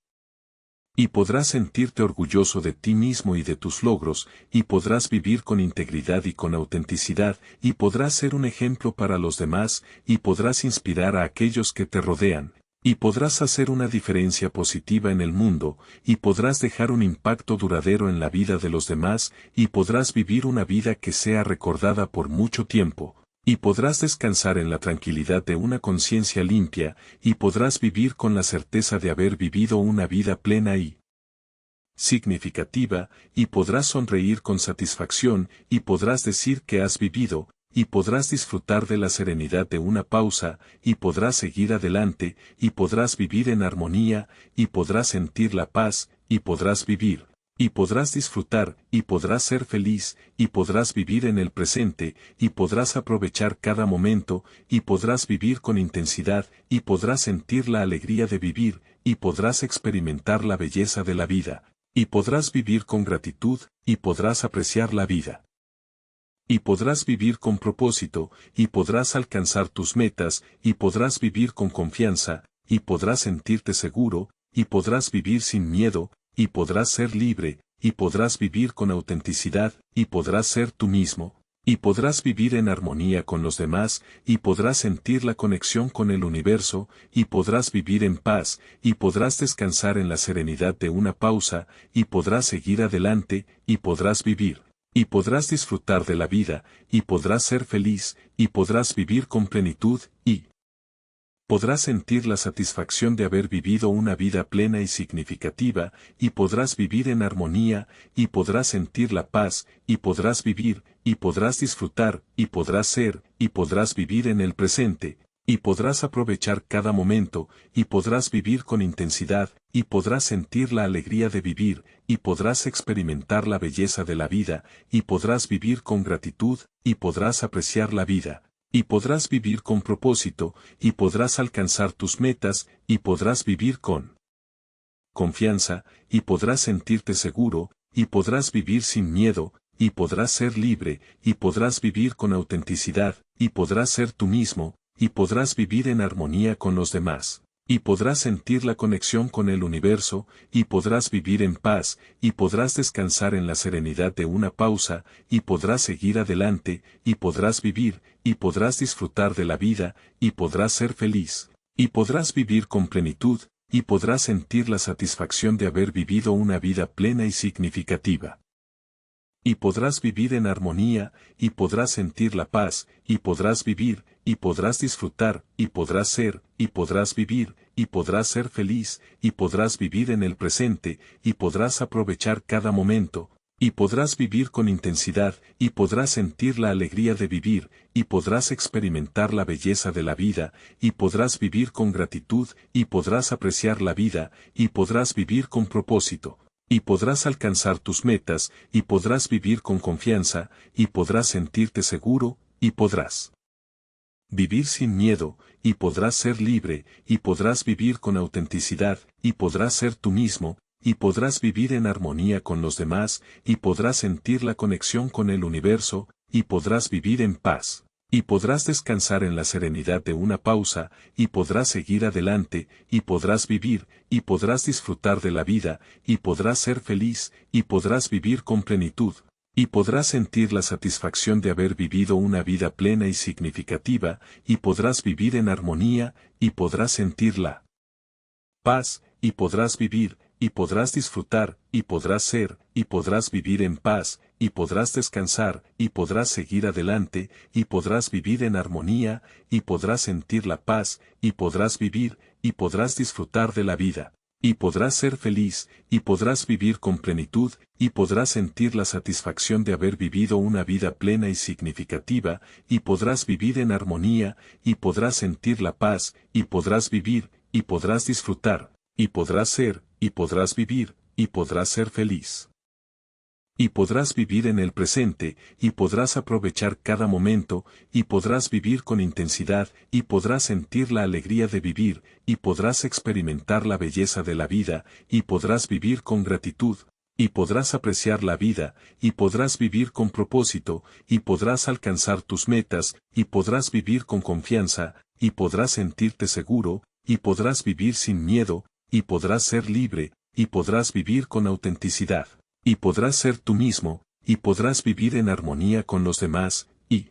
A: Y podrás sentirte orgulloso de ti mismo y de tus logros, y podrás vivir con integridad y con autenticidad, y podrás ser un ejemplo para los demás, y podrás inspirar a aquellos que te rodean, y podrás hacer una diferencia positiva en el mundo, y podrás dejar un impacto duradero en la vida de los demás, y podrás vivir una vida que sea recordada por mucho tiempo, y podrás descansar en la tranquilidad de una conciencia limpia, y podrás vivir con la certeza de haber vivido una vida plena y significativa, y podrás sonreír con satisfacción, y podrás decir que has vivido, y podrás disfrutar de la serenidad de una pausa, y podrás seguir adelante, y podrás vivir en armonía, y podrás sentir la paz, y podrás vivir, y podrás disfrutar, y podrás ser feliz, y podrás vivir en el presente, y podrás aprovechar cada momento, y podrás vivir con intensidad, y podrás sentir la alegría de vivir, y podrás experimentar la belleza de la vida, y podrás vivir con gratitud, y podrás apreciar la vida. Y podrás vivir con propósito, y podrás alcanzar tus metas, y podrás vivir con confianza, y podrás sentirte seguro, y podrás vivir sin miedo, y podrás ser libre, y podrás vivir con autenticidad, y podrás ser tú mismo, y podrás vivir en armonía con los demás, y podrás sentir la conexión con el universo, y podrás vivir en paz, y podrás descansar en la serenidad de una pausa, y podrás seguir adelante, y podrás vivir, y podrás disfrutar de la vida, y podrás ser feliz, y podrás vivir con plenitud, y podrás sentir la satisfacción de haber vivido una vida plena y significativa, y podrás vivir en armonía, y podrás sentir la paz, y podrás vivir, y podrás disfrutar, y podrás ser, y podrás vivir en el presente, y podrás aprovechar cada momento, y podrás vivir con intensidad, y podrás sentir la alegría de vivir, y podrás experimentar la belleza de la vida, y podrás vivir con gratitud, y podrás apreciar la vida. Y podrás vivir con propósito, y podrás alcanzar tus metas, y podrás vivir con confianza, y podrás sentirte seguro, y podrás vivir sin miedo, y podrás ser libre, y podrás vivir con autenticidad, y podrás ser tú mismo, y podrás vivir en armonía con los demás. Y podrás sentir la conexión con el universo, y podrás vivir en paz, y podrás descansar en la serenidad de una pausa, y podrás seguir adelante, y podrás vivir, y podrás disfrutar de la vida, y podrás ser feliz, y podrás vivir con plenitud, y podrás sentir la satisfacción de haber vivido una vida plena y significativa. Y podrás vivir en armonía, y podrás sentir la paz, y podrás vivir, y podrás disfrutar, y podrás ser, y podrás vivir, y podrás ser feliz, y podrás vivir en el presente, y podrás aprovechar cada momento, y podrás vivir con intensidad, y podrás sentir la alegría de vivir, y podrás experimentar la belleza de la vida, y podrás vivir con gratitud, y podrás apreciar la vida, y podrás vivir con propósito. Y podrás alcanzar tus metas, y podrás vivir con confianza, y podrás sentirte seguro, y podrás vivir sin miedo, y podrás ser libre, y podrás vivir con autenticidad, y podrás ser tú mismo, y podrás vivir en armonía con los demás, y podrás sentir la conexión con el universo, y podrás vivir en paz. Y podrás descansar en la serenidad de una pausa, y podrás seguir adelante, y podrás vivir, y podrás disfrutar de la vida, y podrás ser feliz, y podrás vivir con plenitud, y podrás sentir la satisfacción de haber vivido una vida plena y significativa, y podrás vivir en armonía, y podrás sentir la paz, y podrás vivir, y podrás disfrutar, y podrás ser, y podrás vivir en paz, y podrás descansar, y podrás seguir adelante, y podrás vivir en armonía, y podrás sentir la paz, y podrás vivir, y podrás disfrutar de la vida, y podrás ser feliz, y podrás vivir con plenitud, y podrás sentir la satisfacción de haber vivido una vida plena y significativa, y podrás vivir en armonía, y podrás sentir la paz, y podrás vivir, y podrás disfrutar, y podrás ser, y podrás vivir, y podrás ser feliz. Y podrás vivir en el presente, y podrás aprovechar cada momento, y podrás vivir con intensidad, y podrás sentir la alegría de vivir, y podrás experimentar la belleza de la vida, y podrás vivir con gratitud, y podrás apreciar la vida, y podrás vivir con propósito, y podrás alcanzar tus metas, y podrás vivir con confianza, y podrás sentirte seguro, y podrás vivir sin miedo, y podrás ser libre, y podrás vivir con autenticidad, y podrás ser tú mismo, y podrás vivir en armonía con los demás, y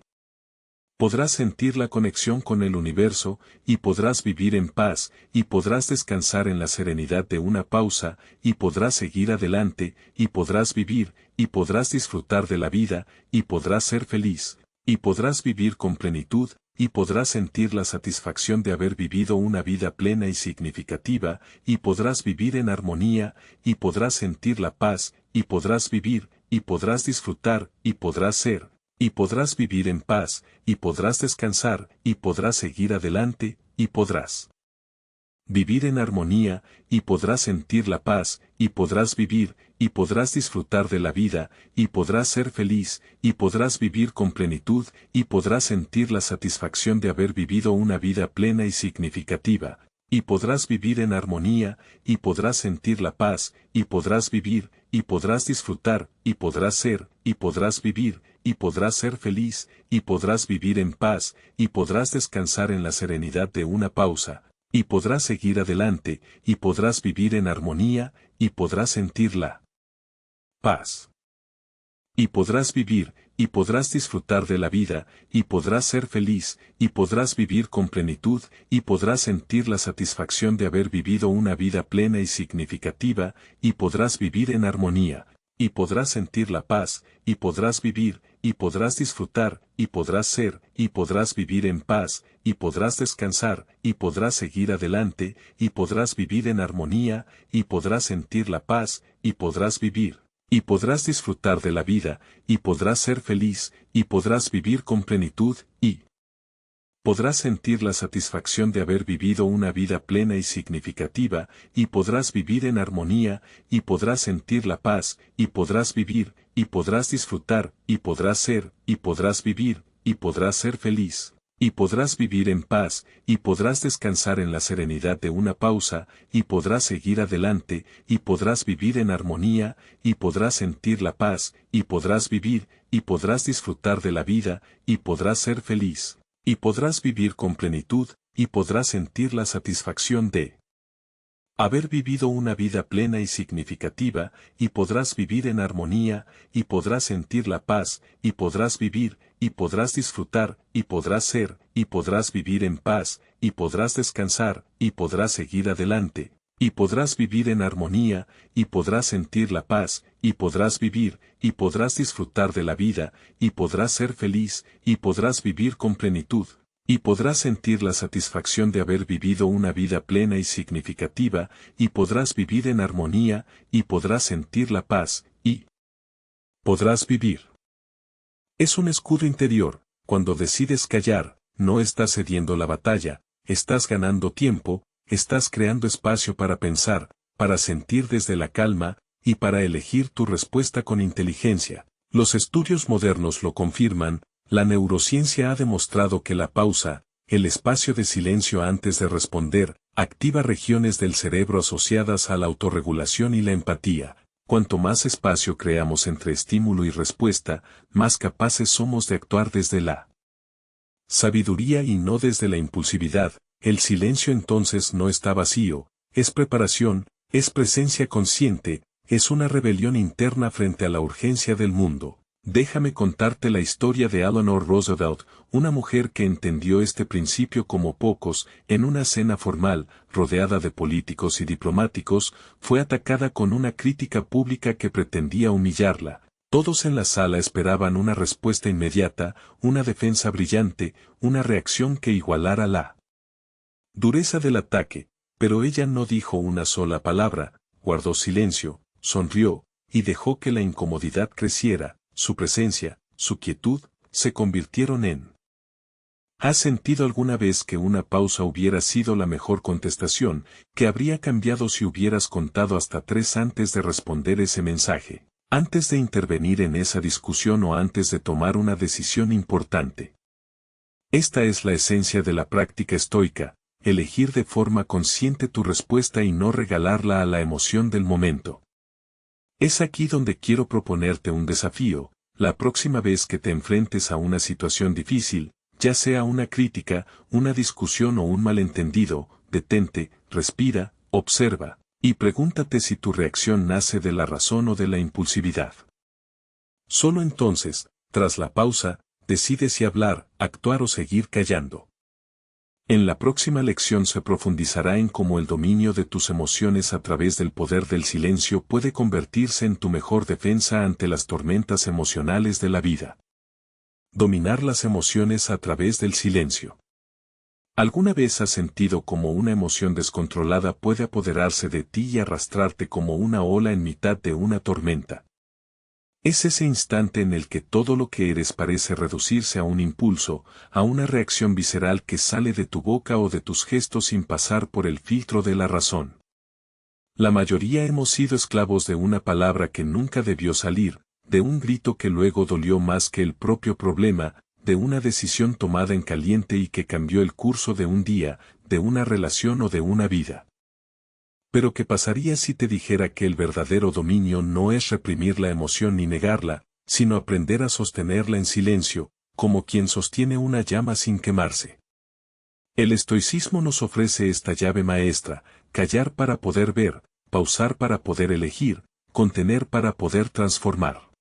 A: podrás sentir la conexión con el universo, y podrás vivir en paz, y podrás descansar en la serenidad de una pausa, y podrás seguir adelante, y podrás vivir, y podrás disfrutar de la vida, y podrás ser feliz, y podrás vivir con plenitud, y podrás sentir la satisfacción de haber vivido una vida plena y significativa, y podrás vivir en armonía, y podrás sentir la paz, y podrás vivir, y podrás disfrutar, y podrás ser, y podrás vivir en paz, y podrás descansar, y podrás seguir adelante, y podrás vivir en armonía, y podrás sentir la paz, y podrás vivir, y podrás disfrutar de la vida, y podrás ser feliz, y podrás vivir con plenitud, y podrás sentir la satisfacción de haber vivido una vida plena y significativa, y podrás vivir en armonía, y podrás sentir la paz, y podrás vivir, y podrás disfrutar, y podrás ser, y podrás vivir, y podrás ser feliz, y podrás vivir en paz, y podrás descansar en la serenidad de una pausa, y podrás seguir adelante, y podrás vivir en armonía, y podrás sentir la paz. Y podrás vivir, y podrás disfrutar de la vida, y podrás ser feliz, y podrás vivir con plenitud, y podrás sentir la satisfacción de haber vivido una vida plena y significativa, y podrás vivir en armonía, y podrás sentir la paz, y podrás vivir, y podrás disfrutar, y podrás ser, y podrás vivir en paz, y podrás descansar, y podrás seguir adelante, y podrás vivir en armonía, y podrás sentir la paz, y podrás vivir, y podrás disfrutar de la vida, y podrás ser feliz, y podrás vivir con plenitud, y podrás sentir la satisfacción de haber vivido una vida plena y significativa, y podrás vivir en armonía, y podrás sentir la paz, y podrás vivir, y podrás disfrutar, y podrás ser, y podrás vivir, y podrás ser feliz, y podrás vivir en paz, y podrás descansar en la serenidad de una pausa, y podrás seguir adelante, y podrás vivir en armonía, y podrás sentir la paz, y podrás vivir, y podrás disfrutar de la vida, y podrás ser feliz, y podrás vivir con plenitud, y podrás sentir la satisfacción de haber vivido una vida plena y significativa, y podrás vivir en armonía, y podrás sentir la paz, y podrás vivir, y podrás disfrutar, y podrás ser, y podrás vivir en paz, y podrás descansar, y podrás seguir adelante, y podrás vivir en armonía, y podrás sentir la paz, y podrás vivir, y podrás disfrutar de la vida, y podrás ser feliz, y podrás vivir con plenitud, y podrás sentir la satisfacción de haber vivido una vida plena y significativa, y podrás vivir en armonía, y podrás sentir la paz, y podrás vivir. Es un escudo interior. Cuando decides callar, no estás cediendo la batalla, estás ganando tiempo, estás creando espacio para pensar, para sentir desde la calma, y para elegir tu respuesta con inteligencia. Los estudios modernos lo confirman, la neurociencia ha demostrado que la pausa, el espacio de silencio antes de responder, activa regiones del cerebro asociadas a la autorregulación y la empatía. Cuanto más espacio creamos entre estímulo y respuesta, más capaces somos de actuar desde la sabiduría y no desde la impulsividad. El silencio entonces no está vacío, es preparación, es presencia consciente, es una rebelión interna frente a la urgencia del mundo. Déjame contarte la historia de Eleanor Roosevelt, una mujer que entendió este principio como pocos. En una cena formal, rodeada de políticos y diplomáticos, fue atacada con una crítica pública que pretendía humillarla. Todos en la sala esperaban una respuesta inmediata, una defensa brillante, una reacción que igualara la dureza del ataque, pero ella no dijo una sola palabra, guardó silencio, sonrió, y dejó que la incomodidad creciera. Su presencia, su quietud, se convirtieron en. ¿Has sentido alguna vez que una pausa hubiera sido la mejor contestación, que habría cambiado si hubieras contado hasta 3 antes de responder ese mensaje, antes de intervenir en esa discusión o antes de tomar una decisión importante? Esta es la esencia de la práctica estoica, elegir de forma consciente tu respuesta y no regalarla a la emoción del momento. Es aquí donde quiero proponerte un desafío. La próxima vez que te enfrentes a una situación difícil, ya sea una crítica, una discusión o un malentendido, detente, respira, observa, y pregúntate si tu reacción nace de la razón o de la impulsividad. Solo entonces, tras la pausa, decides si hablar, actuar o seguir callando. En la próxima lección se profundizará en cómo el dominio de tus emociones a través del poder del silencio puede convertirse en tu mejor defensa ante las tormentas emocionales de la vida. Dominar las emociones a través del silencio. ¿Alguna vez has sentido cómo una emoción descontrolada puede apoderarse de ti y arrastrarte como una ola en mitad de una tormenta? Es ese instante en el que todo lo que eres parece reducirse a un impulso, a una reacción visceral que sale de tu boca o de tus gestos sin pasar por el filtro de la razón. La mayoría hemos sido esclavos de una palabra que nunca debió salir, de un grito que luego dolió más que el propio problema, de una decisión tomada en caliente y que cambió el curso de un día, de una relación o de una vida. Pero ¿qué pasaría si te dijera que el verdadero dominio no es reprimir la emoción ni negarla, sino aprender a sostenerla en silencio, como quien sostiene una llama sin quemarse? El estoicismo nos ofrece esta llave maestra: callar para poder ver, pausar para poder elegir, contener para poder transformar.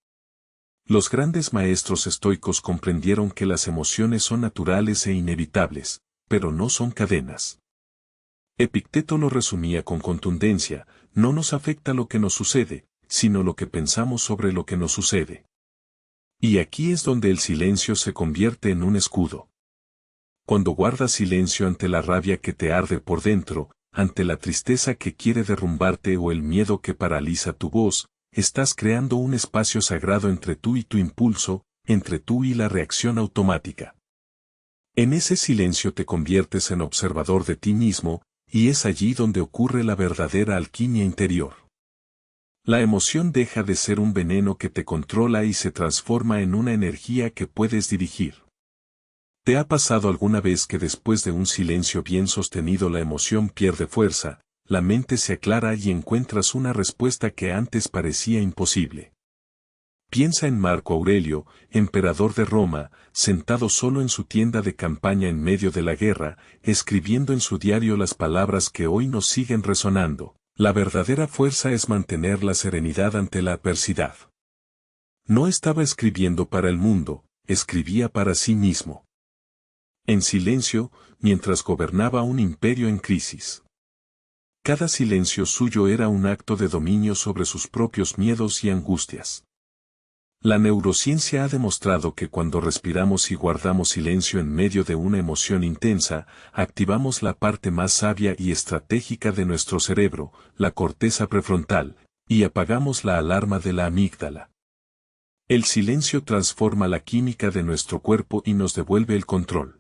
A: Los grandes maestros estoicos comprendieron que las emociones son naturales e inevitables, pero no son cadenas. Epicteto lo resumía con contundencia: no nos afecta lo que nos sucede, sino lo que pensamos sobre lo que nos sucede. Y aquí es donde el silencio se convierte en un escudo. Cuando guardas silencio ante la rabia que te arde por dentro, ante la tristeza que quiere derrumbarte o el miedo que paraliza tu voz, estás creando un espacio sagrado entre tú y tu impulso, entre tú y la reacción automática. En ese silencio te conviertes en observador de ti mismo, y es allí donde ocurre la verdadera alquimia interior. La emoción deja de ser un veneno que te controla y se transforma en una energía que puedes dirigir. ¿Te ha pasado alguna vez que después de un silencio bien sostenido la emoción pierde fuerza, la mente se aclara y encuentras una respuesta que antes parecía imposible? Piensa en Marco Aurelio, emperador de Roma, sentado solo en su tienda de campaña en medio de la guerra, escribiendo en su diario las palabras que hoy nos siguen resonando: la verdadera fuerza es mantener la serenidad ante la adversidad. No estaba escribiendo para el mundo, escribía para sí mismo. En silencio, mientras gobernaba un imperio en crisis. Cada silencio suyo era un acto de dominio sobre sus propios miedos y angustias. La neurociencia ha demostrado que cuando respiramos y guardamos silencio en medio de una emoción intensa, activamos la parte más sabia y estratégica de nuestro cerebro, la corteza prefrontal, y apagamos la alarma de la amígdala. El silencio transforma la química de nuestro cuerpo y nos devuelve el control.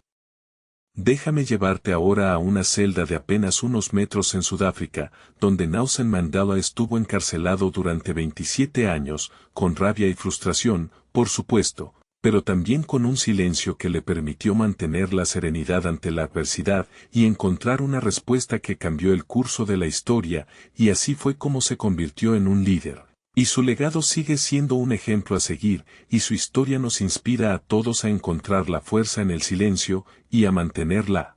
A: Déjame llevarte ahora a una celda de apenas unos metros en Sudáfrica, donde Nelson Mandela estuvo encarcelado durante 27 años, con rabia y frustración, por supuesto, pero también con un silencio que le permitió mantener la serenidad ante la adversidad y encontrar una respuesta que cambió el curso de la historia, y así fue como se convirtió en un líder. Y su legado sigue siendo un ejemplo a seguir, y su historia nos inspira a todos a encontrar la fuerza en el silencio, y a mantener la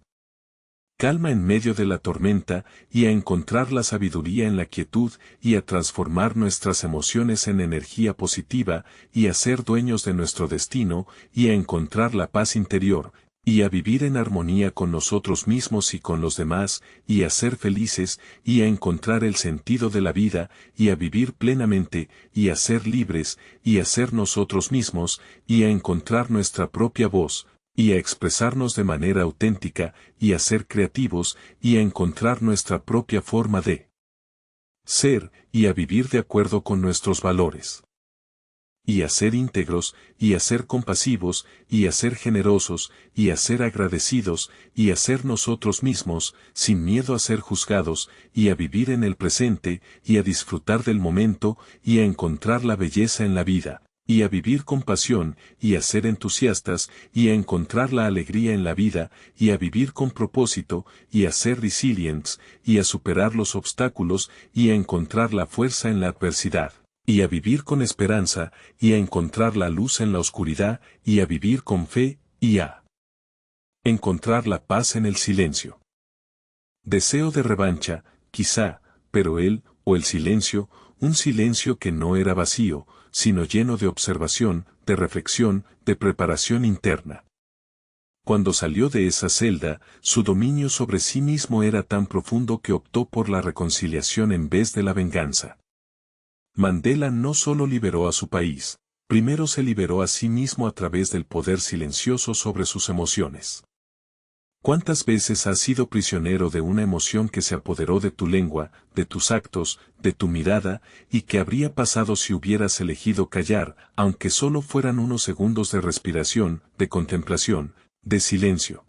A: calma en medio de la tormenta, y a encontrar la sabiduría en la quietud, y a transformar nuestras emociones en energía positiva, y a ser dueños de nuestro destino, y a encontrar la paz interior, y a vivir en armonía con nosotros mismos y con los demás, y a ser felices, y a encontrar el sentido de la vida, y a vivir plenamente, y a ser libres, y a ser nosotros mismos, y a encontrar nuestra propia voz, y a expresarnos de manera auténtica, y a ser creativos, y a encontrar nuestra propia forma de ser, y a vivir de acuerdo con nuestros valores. Y a ser íntegros, y a ser compasivos, y a ser generosos, y a ser agradecidos, y a ser nosotros mismos, sin miedo a ser juzgados, y a vivir en el presente, y a disfrutar del momento, y a encontrar la belleza en la vida, y a vivir con pasión, y a ser entusiastas, y a encontrar la alegría en la vida, y a vivir con propósito, y a ser resilientes, y a superar los obstáculos, y a encontrar la fuerza en la adversidad, y a vivir con esperanza, y a encontrar la luz en la oscuridad, y a vivir con fe, y a encontrar la paz en el silencio. Deseo de revancha, quizá, pero él, o el silencio, un silencio que no era vacío, sino lleno de observación, de reflexión, de preparación interna. Cuando salió de esa celda, su dominio sobre sí mismo era tan profundo que optó por la reconciliación en vez de la venganza. Mandela no solo liberó a su país, primero se liberó a sí mismo a través del poder silencioso sobre sus emociones. ¿Cuántas veces has sido prisionero de una emoción que se apoderó de tu lengua, de tus actos, de tu mirada, y que habría pasado si hubieras elegido callar, aunque solo fueran unos segundos de respiración, de contemplación, de silencio?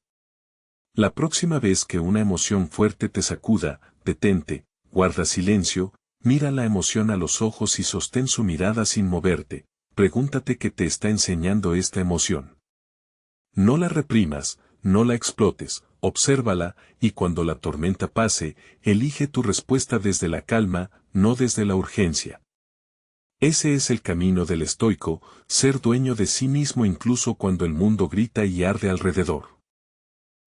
A: La próxima vez que una emoción fuerte te sacuda, detente, guarda silencio, mira la emoción a los ojos y sostén su mirada sin moverte. Pregúntate qué te está enseñando esta emoción. No la reprimas, no la explotes, obsérvala, y cuando la tormenta pase, elige tu respuesta desde la calma, no desde la urgencia. Ese es el camino del estoico, ser dueño de sí mismo incluso cuando el mundo grita y arde alrededor.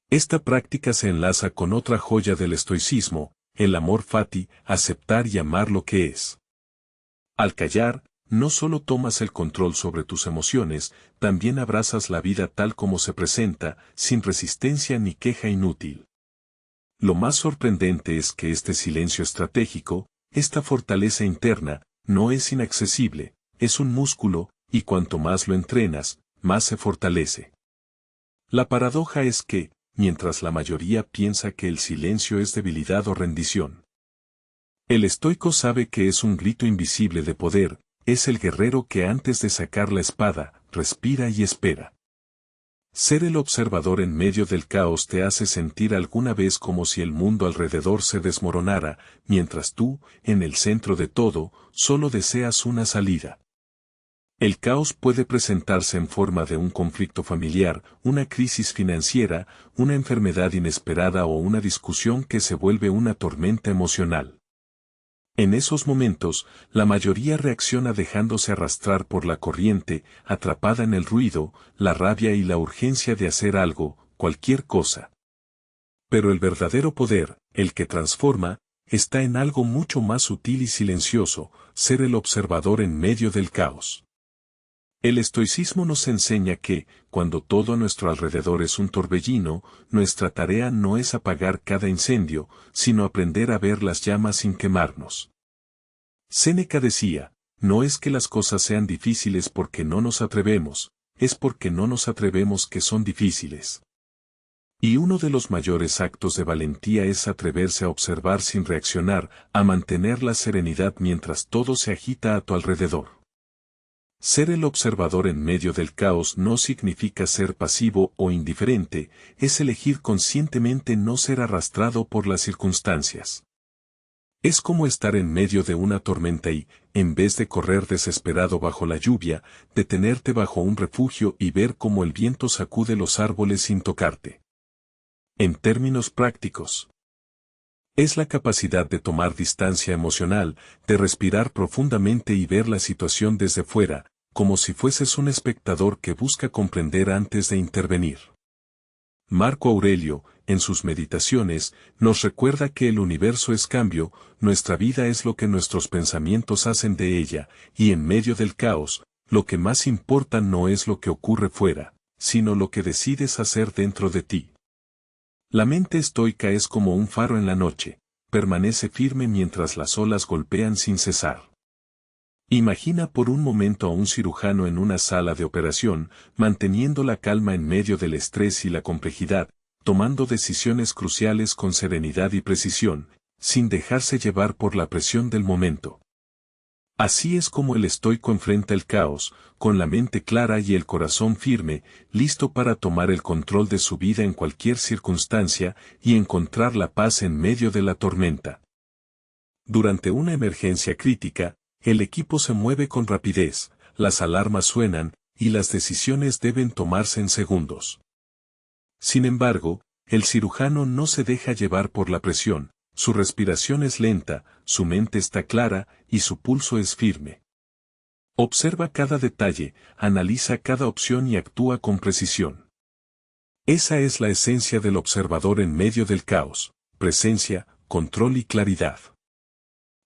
A: Esta práctica se enlaza con otra joya del estoicismo, el amor fati, aceptar y amar lo que es. Al callar, no solo tomas el control sobre tus emociones, también abrazas la vida tal como se presenta, sin resistencia ni queja inútil. Lo más sorprendente es que este silencio estratégico, esta fortaleza interna, no es inaccesible, es un músculo, y cuanto más lo entrenas, más se fortalece. La paradoja es que, mientras la mayoría piensa que el silencio es debilidad o rendición, el estoico sabe que es un grito invisible de poder, es el guerrero que antes de sacar la espada, respira y espera. Ser el observador en medio del caos te hace sentir alguna vez como si el mundo alrededor se desmoronara, mientras tú, en el centro de todo, solo deseas una salida. El caos puede presentarse en forma de un conflicto familiar, una crisis financiera, una enfermedad inesperada o una discusión que se vuelve una tormenta emocional. En esos momentos, la mayoría reacciona dejándose arrastrar por la corriente, atrapada en el ruido, la rabia y la urgencia de hacer algo, cualquier cosa. Pero el verdadero poder, el que transforma, está en algo mucho más sutil y silencioso, ser el observador en medio del caos. El estoicismo nos enseña que, cuando todo a nuestro alrededor es un torbellino, nuestra tarea no es apagar cada incendio, sino aprender a ver las llamas sin quemarnos. Séneca decía, no es que las cosas sean difíciles porque no nos atrevemos, es porque no nos atrevemos que son difíciles. Y uno de los mayores actos de valentía es atreverse a observar sin reaccionar, a mantener la serenidad mientras todo se agita a tu alrededor. Ser el observador en medio del caos no significa ser pasivo o indiferente, es elegir conscientemente no ser arrastrado por las circunstancias. Es como estar en medio de una tormenta y, en vez de correr desesperado bajo la lluvia, detenerte bajo un refugio y ver cómo el viento sacude los árboles sin tocarte. En términos prácticos, es la capacidad de tomar distancia emocional, de respirar profundamente y ver la situación desde fuera, como si fueses un espectador que busca comprender antes de intervenir. Marco Aurelio, en sus meditaciones, nos recuerda que el universo es cambio, nuestra vida es lo que nuestros pensamientos hacen de ella, y en medio del caos, lo que más importa no es lo que ocurre fuera, sino lo que decides hacer dentro de ti. La mente estoica es como un faro en la noche, permanece firme mientras las olas golpean sin cesar. Imagina por un momento a un cirujano en una sala de operación, manteniendo la calma en medio del estrés y la complejidad, tomando decisiones cruciales con serenidad y precisión, sin dejarse llevar por la presión del momento. Así es como el estoico enfrenta el caos, con la mente clara y el corazón firme, listo para tomar el control de su vida en cualquier circunstancia y encontrar la paz en medio de la tormenta. Durante una emergencia crítica, el equipo se mueve con rapidez, las alarmas suenan, y las decisiones deben tomarse en segundos. Sin embargo, el cirujano no se deja llevar por la presión, su respiración es lenta, su mente está clara, y su pulso es firme. Observa cada detalle, analiza cada opción y actúa con precisión. Esa es la esencia del observador en medio del caos, presencia, control y claridad.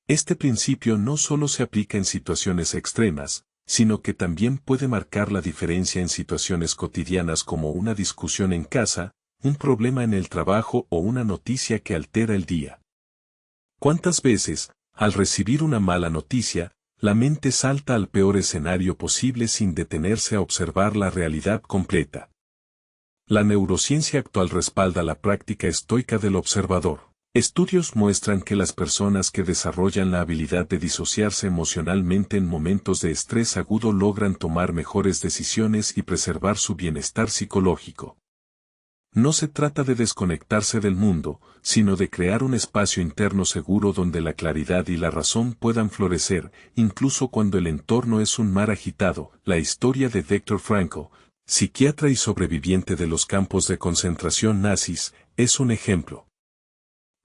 A: Este principio no solo se aplica en situaciones extremas, sino que también puede marcar la diferencia en situaciones cotidianas como una discusión en casa, un problema en el trabajo o una noticia que altera el día. ¿Cuántas veces, al recibir una mala noticia, la mente salta al peor escenario posible sin detenerse a observar la realidad completa? La neurociencia actual respalda la práctica estoica del observador. Estudios muestran que las personas que desarrollan la habilidad de disociarse emocionalmente en momentos de estrés agudo logran tomar mejores decisiones y preservar su bienestar psicológico. No se trata de desconectarse del mundo, sino de crear un espacio interno seguro donde la claridad y la razón puedan florecer, incluso cuando el entorno es un mar agitado. La historia de Viktor Frankl, psiquiatra y sobreviviente de los campos de concentración nazis, es un ejemplo.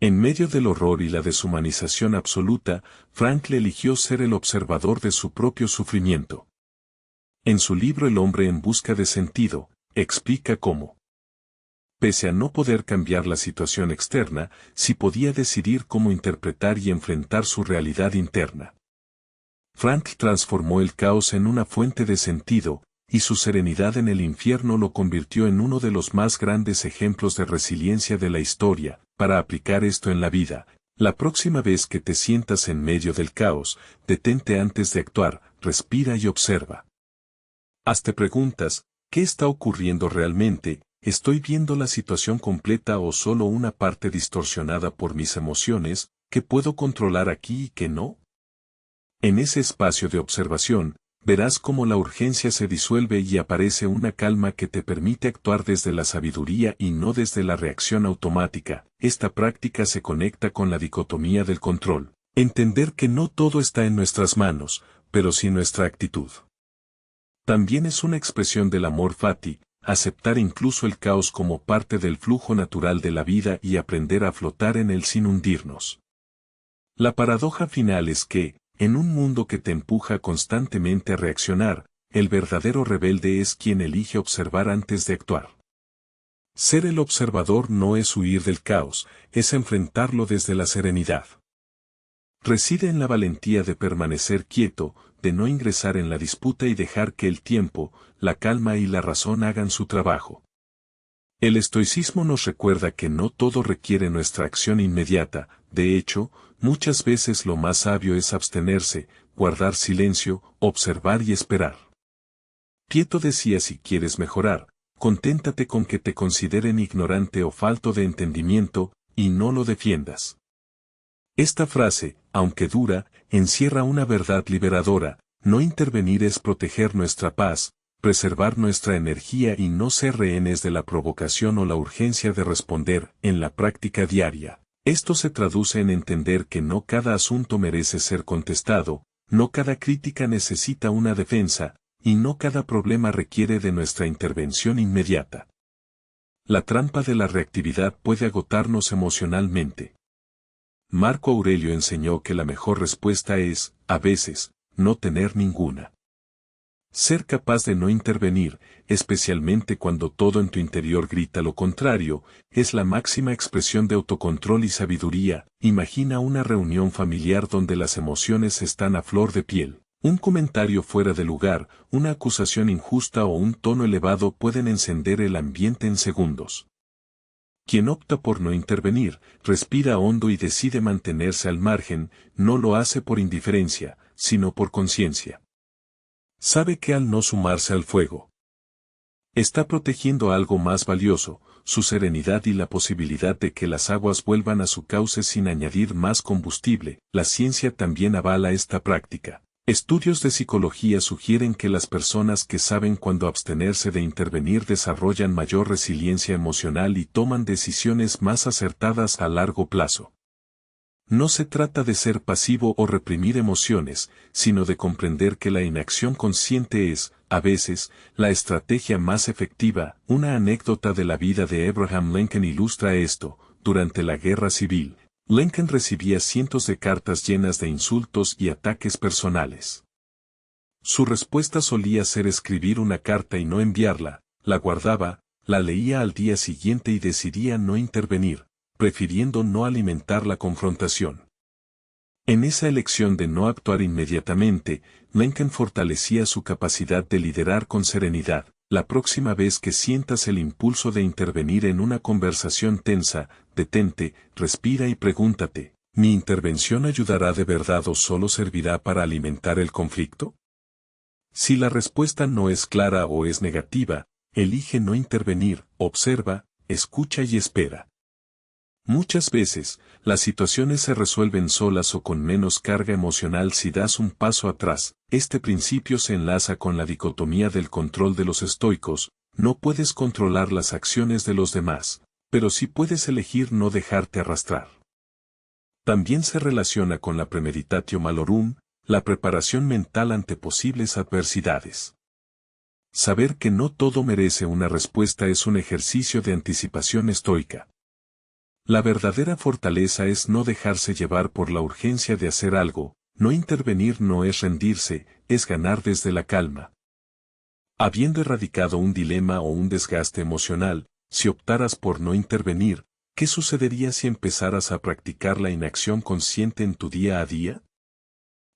A: En medio del horror y la deshumanización absoluta, Frankl eligió ser el observador de su propio sufrimiento. En su libro El hombre en busca de sentido, explica cómo, pese a no poder cambiar la situación externa, sí podía decidir cómo interpretar y enfrentar su realidad interna. Frankl transformó el caos en una fuente de sentido, y su serenidad en el infierno lo convirtió en uno de los más grandes ejemplos de resiliencia de la historia. Para aplicar esto en la vida, la próxima vez que te sientas en medio del caos, detente antes de actuar, respira y observa. Hazte preguntas, ¿qué está ocurriendo realmente? ¿Estoy viendo la situación completa o solo una parte distorsionada por mis emociones? ¿Qué puedo controlar aquí y qué no? En ese espacio de observación, verás cómo la urgencia se disuelve y aparece una calma que te permite actuar desde la sabiduría y no desde la reacción automática. Esta práctica se conecta con la dicotomía del control. Entender que no todo está en nuestras manos, pero sí nuestra actitud. También es una expresión del amor fati, aceptar incluso el caos como parte del flujo natural de la vida y aprender a flotar en él sin hundirnos. La paradoja final es que, en un mundo que te empuja constantemente a reaccionar, el verdadero rebelde es quien elige observar antes de actuar. Ser el observador no es huir del caos, es enfrentarlo desde la serenidad. Reside en la valentía de permanecer quieto, de no ingresar en la disputa y dejar que el tiempo, la calma y la razón hagan su trabajo. El estoicismo nos recuerda que no todo requiere nuestra acción inmediata, de hecho, muchas veces lo más sabio es abstenerse, guardar silencio, observar y esperar. Pietro decía: si quieres mejorar, conténtate con que te consideren ignorante o falto de entendimiento, y no lo defiendas. Esta frase, aunque dura, encierra una verdad liberadora: no intervenir es proteger nuestra paz, preservar nuestra energía y no ser rehenes de la provocación o la urgencia de responder. En la práctica diaria, esto se traduce en entender que no cada asunto merece ser contestado, no cada crítica necesita una defensa, y no cada problema requiere de nuestra intervención inmediata. La trampa de la reactividad puede agotarnos emocionalmente. Marco Aurelio enseñó que la mejor respuesta es, a veces, no tener ninguna. Ser capaz de no intervenir, especialmente cuando todo en tu interior grita lo contrario, es la máxima expresión de autocontrol y sabiduría. Imagina una reunión familiar donde las emociones están a flor de piel. Un comentario fuera de lugar, una acusación injusta o un tono elevado pueden encender el ambiente en segundos. Quien opta por no intervenir, respira hondo y decide mantenerse al margen, no lo hace por indiferencia, sino por conciencia. Sabe que al no sumarse al fuego, está protegiendo algo más valioso, su serenidad y la posibilidad de que las aguas vuelvan a su cauce sin añadir más combustible. La ciencia también avala esta práctica. Estudios de psicología sugieren que las personas que saben cuándo abstenerse de intervenir desarrollan mayor resiliencia emocional y toman decisiones más acertadas a largo plazo. No se trata de ser pasivo o reprimir emociones, sino de comprender que la inacción consciente es, a veces, la estrategia más efectiva. Una anécdota de la vida de Abraham Lincoln ilustra esto. Durante la Guerra Civil, Lincoln recibía cientos de cartas llenas de insultos y ataques personales. Su respuesta solía ser escribir una carta y no enviarla, la guardaba, la leía al día siguiente y decidía no intervenir, prefiriendo no alimentar la confrontación. En esa elección de no actuar inmediatamente, Lincoln fortalecía su capacidad de liderar con serenidad. La próxima vez que sientas el impulso de intervenir en una conversación tensa, detente, respira y pregúntate: ¿mi intervención ayudará de verdad o solo servirá para alimentar el conflicto? Si la respuesta no es clara o es negativa, Elige no intervenir, observa, escucha y espera. Muchas veces, las situaciones se resuelven solas o con menos carga emocional si das un paso atrás. Este principio se enlaza con la dicotomía del control de los estoicos. No puedes controlar las acciones de los demás, pero sí puedes elegir no dejarte arrastrar. También se relaciona con la premeditatio malorum, la preparación mental ante posibles adversidades. Saber que no todo merece una respuesta es un ejercicio de anticipación estoica. La verdadera fortaleza es no dejarse llevar por la urgencia de hacer algo. No intervenir no es rendirse, es ganar desde la calma. Habiendo erradicado un dilema o un desgaste emocional, si optaras por no intervenir, ¿qué sucedería si empezaras a practicar la inacción consciente en tu día a día?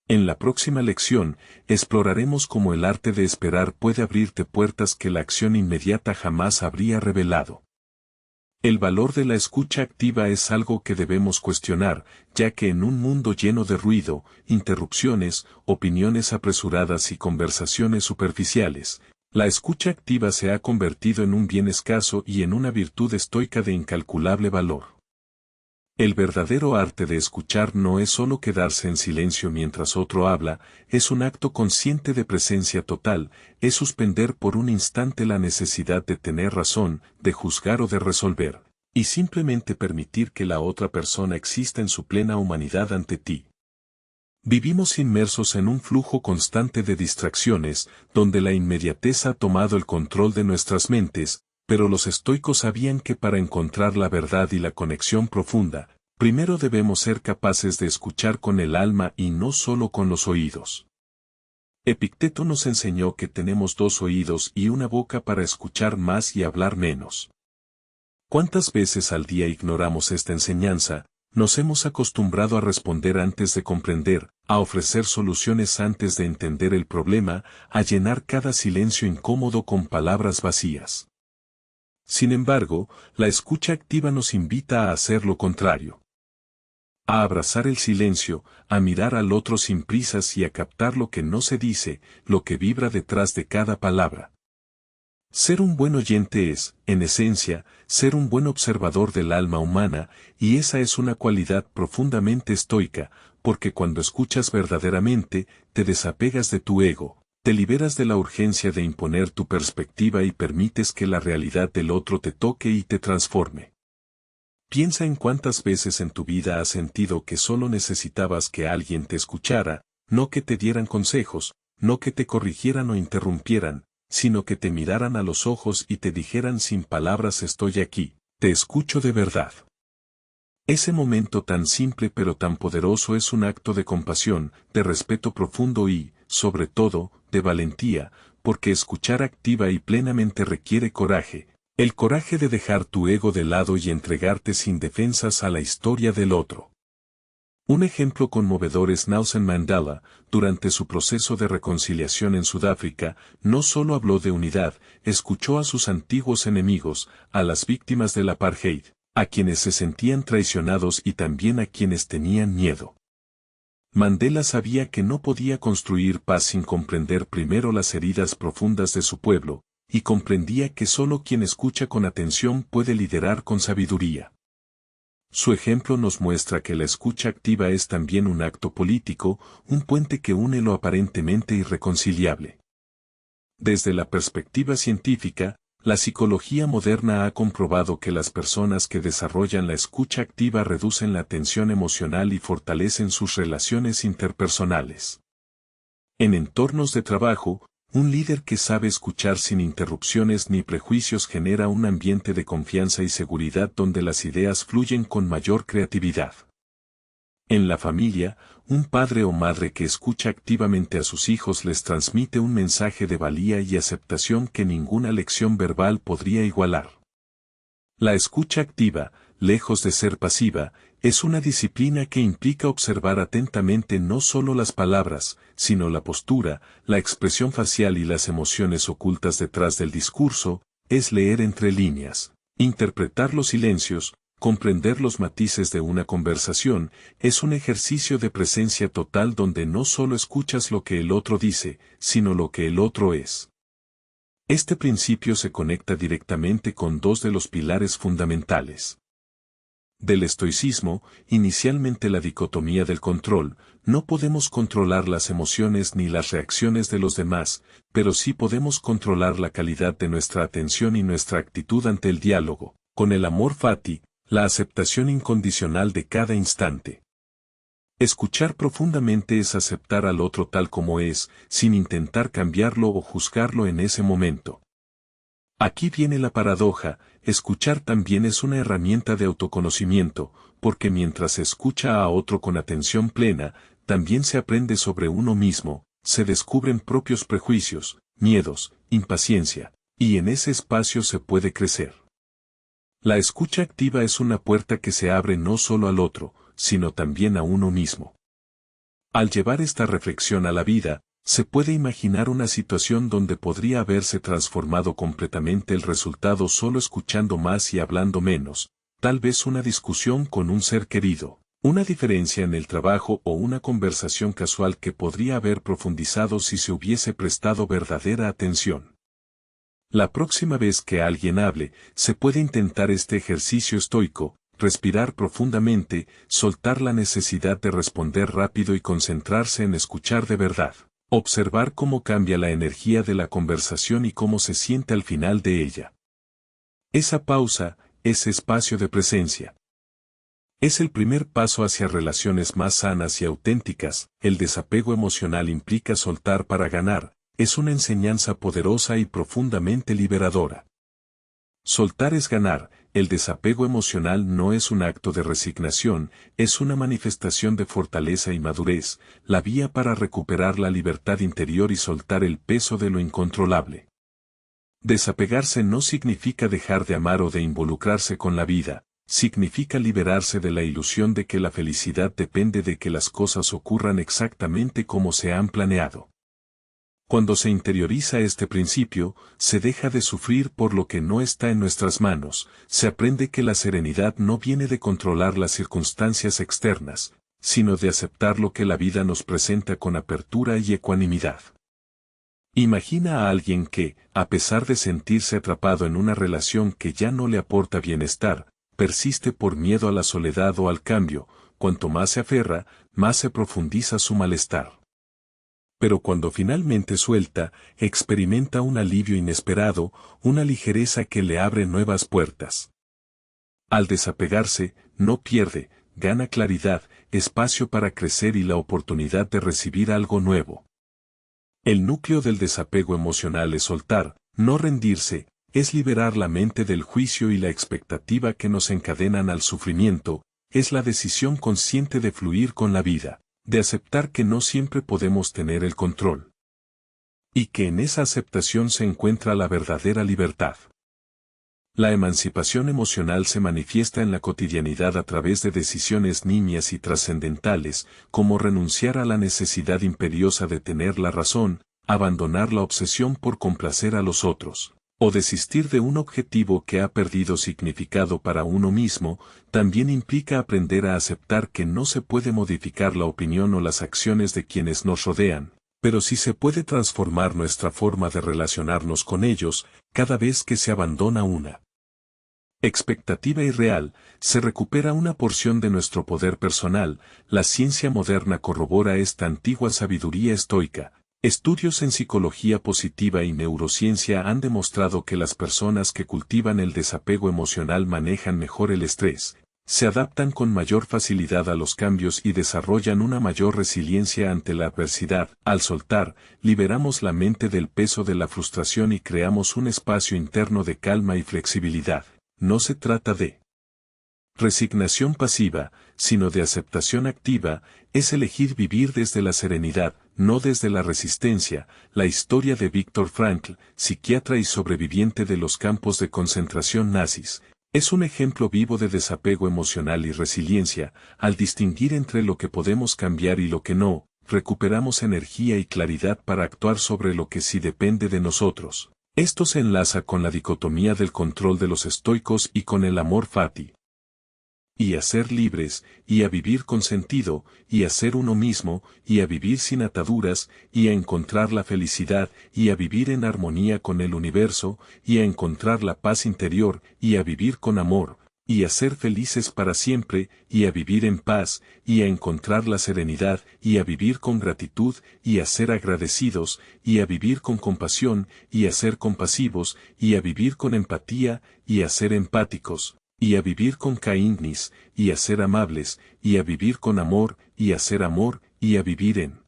A: En la próxima lección, exploraremos cómo el arte de esperar puede abrirte puertas que la acción inmediata jamás habría revelado. El valor de la escucha activa es algo que debemos cuestionar, ya que en un mundo lleno de ruido, interrupciones, opiniones apresuradas y conversaciones superficiales, la escucha activa se ha convertido en un bien escaso y en una virtud estoica de incalculable valor. El verdadero arte de escuchar no es solo quedarse en silencio mientras otro habla, es un acto consciente de presencia total, es suspender por un instante la necesidad de tener razón, de juzgar o de resolver, y simplemente permitir que la otra persona exista en su plena humanidad ante ti. Vivimos inmersos en un flujo constante de distracciones, donde la inmediatez ha tomado el control de nuestras mentes, pero los estoicos sabían que para encontrar la verdad y la conexión profunda, primero debemos ser capaces de escuchar con el alma y no solo con los oídos. Epicteto nos enseñó que tenemos 2 oídos y una boca para escuchar más y hablar menos. ¿Cuántas veces al día ignoramos esta enseñanza? Nos hemos acostumbrado a responder antes de comprender, a ofrecer soluciones antes de entender el problema, a llenar cada silencio incómodo con palabras vacías. Sin embargo, la escucha activa nos invita a hacer lo contrario. A abrazar el silencio, a mirar al otro sin prisas y a captar lo que no se dice, lo que vibra detrás de cada palabra. Ser un buen oyente es, en esencia, ser un buen observador del alma humana, y esa es una cualidad profundamente estoica, porque cuando escuchas verdaderamente, te desapegas de tu ego. Te liberas de la urgencia de imponer tu perspectiva y permites que la realidad del otro te toque y te transforme. Piensa en cuántas veces en tu vida has sentido que solo necesitabas que alguien te escuchara, no que te dieran consejos, no que te corrigieran o interrumpieran, sino que te miraran a los ojos y te dijeran sin palabras: estoy aquí, te escucho de verdad. Ese momento tan simple pero tan poderoso es un acto de compasión, de respeto profundo y, sobre todo, de valentía, porque escuchar activa y plenamente requiere coraje, el coraje de dejar tu ego de lado y entregarte sin defensas a la historia del otro. Un ejemplo conmovedor es Nelson Mandela. Durante su proceso de reconciliación en Sudáfrica, no solo habló de unidad, escuchó a sus antiguos enemigos, a las víctimas del apartheid, a quienes se sentían traicionados y también a quienes tenían miedo. Mandela sabía que no podía construir paz sin comprender primero las heridas profundas de su pueblo, y comprendía que solo quien escucha con atención puede liderar con sabiduría. Su ejemplo nos muestra que la escucha activa es también un acto político, un puente que une lo aparentemente irreconciliable. Desde la perspectiva científica, la psicología moderna ha comprobado que las personas que desarrollan la escucha activa reducen la tensión emocional y fortalecen sus relaciones interpersonales. En entornos de trabajo, un líder que sabe escuchar sin interrupciones ni prejuicios genera un ambiente de confianza y seguridad donde las ideas fluyen con mayor creatividad. En la familia, un padre o madre que escucha activamente a sus hijos les transmite un mensaje de valía y aceptación que ninguna lección verbal podría igualar. La escucha activa, lejos de ser pasiva, es una disciplina que implica observar atentamente no solo las palabras, sino la postura, la expresión facial y las emociones ocultas detrás del discurso, es leer entre líneas, interpretar los silencios, comprender los matices de una conversación, es un ejercicio de presencia total donde no solo escuchas lo que el otro dice, sino lo que el otro es. Este principio se conecta directamente con dos de los pilares fundamentales del estoicismo, inicialmente la dicotomía del control. No podemos controlar las emociones ni las reacciones de los demás, pero sí podemos controlar la calidad de nuestra atención y nuestra actitud ante el diálogo, con el amor fati, la aceptación incondicional de cada instante. Escuchar profundamente es aceptar al otro tal como es, sin intentar cambiarlo o juzgarlo en ese momento. Aquí viene la paradoja: escuchar también es una herramienta de autoconocimiento, porque mientras se escucha a otro con atención plena, también se aprende sobre uno mismo, se descubren propios prejuicios, miedos, impaciencia, y en ese espacio se puede crecer. La escucha activa es una puerta que se abre no solo al otro, sino también a uno mismo. Al llevar esta reflexión a la vida, se puede imaginar una situación donde podría haberse transformado completamente el resultado solo escuchando más y hablando menos, tal vez una discusión con un ser querido, una diferencia en el trabajo o una conversación casual que podría haber profundizado si se hubiese prestado verdadera atención. La próxima vez que alguien hable, se puede intentar este ejercicio estoico: respirar profundamente, soltar la necesidad de responder rápido y concentrarse en escuchar de verdad. Observar cómo cambia la energía de la conversación y cómo se siente al final de ella. Esa pausa, ese espacio de presencia, es el primer paso hacia relaciones más sanas y auténticas. El desapego emocional implica soltar para ganar, es una enseñanza poderosa y profundamente liberadora. Soltar es ganar. El desapego emocional no es un acto de resignación, es una manifestación de fortaleza y madurez, la vía para recuperar la libertad interior y soltar el peso de lo incontrolable. Desapegarse no significa dejar de amar o de involucrarse con la vida, significa liberarse de la ilusión de que la felicidad depende de que las cosas ocurran exactamente como se han planeado. Cuando se interioriza este principio, se deja de sufrir por lo que no está en nuestras manos, se aprende que la serenidad no viene de controlar las circunstancias externas, sino de aceptar lo que la vida nos presenta con apertura y ecuanimidad. Imagina a alguien que, a pesar de sentirse atrapado en una relación que ya no le aporta bienestar, persiste por miedo a la soledad o al cambio. Cuanto más se aferra, más se profundiza su malestar. Pero cuando finalmente suelta, experimenta un alivio inesperado, una ligereza que le abre nuevas puertas. Al desapegarse, no pierde, gana claridad, espacio para crecer y la oportunidad de recibir algo nuevo. El núcleo del desapego emocional es soltar, no rendirse, es liberar la mente del juicio y la expectativa que nos encadenan al sufrimiento, es la decisión consciente de fluir con la vida, de aceptar que no siempre podemos tener el control. Y que en esa aceptación se encuentra la verdadera libertad. La emancipación emocional se manifiesta en la cotidianidad a través de decisiones nimias y trascendentales, como renunciar a la necesidad imperiosa de tener la razón, abandonar la obsesión por complacer a los otros, o desistir de un objetivo que ha perdido significado para uno mismo. También implica aprender a aceptar que no se puede modificar la opinión o las acciones de quienes nos rodean, pero sí se puede transformar nuestra forma de relacionarnos con ellos, cada vez que se abandona una expectativa irreal, se recupera una porción de nuestro poder personal. La ciencia moderna corrobora esta antigua sabiduría estoica. Estudios en psicología positiva y neurociencia han demostrado que las personas que cultivan el desapego emocional manejan mejor el estrés, se adaptan con mayor facilidad a los cambios y desarrollan una mayor resiliencia ante la adversidad. Al soltar, liberamos la mente del peso de la frustración y creamos un espacio interno de calma y flexibilidad. No se trata de resignación pasiva, sino de aceptación activa. Es elegir vivir desde la serenidad, no desde la resistencia. La historia de Viktor Frankl, psiquiatra y sobreviviente de los campos de concentración nazis, es un ejemplo vivo de desapego emocional y resiliencia. Al distinguir entre lo que podemos cambiar y lo que no, recuperamos energía y claridad para actuar sobre lo que sí depende de nosotros. Esto se enlaza con la dicotomía del control de los estoicos y con el amor fati. y a ser libres, y a vivir con sentido, y a ser uno mismo, y a vivir sin ataduras, y a encontrar la felicidad, y a vivir en armonía con el universo, y a encontrar la paz interior, y a vivir con amor, y a ser felices para siempre, y a vivir en paz, y a encontrar la serenidad, y a vivir con gratitud, y a ser agradecidos, y a vivir con compasión, y a ser compasivos, y a vivir con empatía, y a ser empáticos, y a vivir con kindness, y a ser amables, y a vivir con amor, y a ser amor, y a vivir en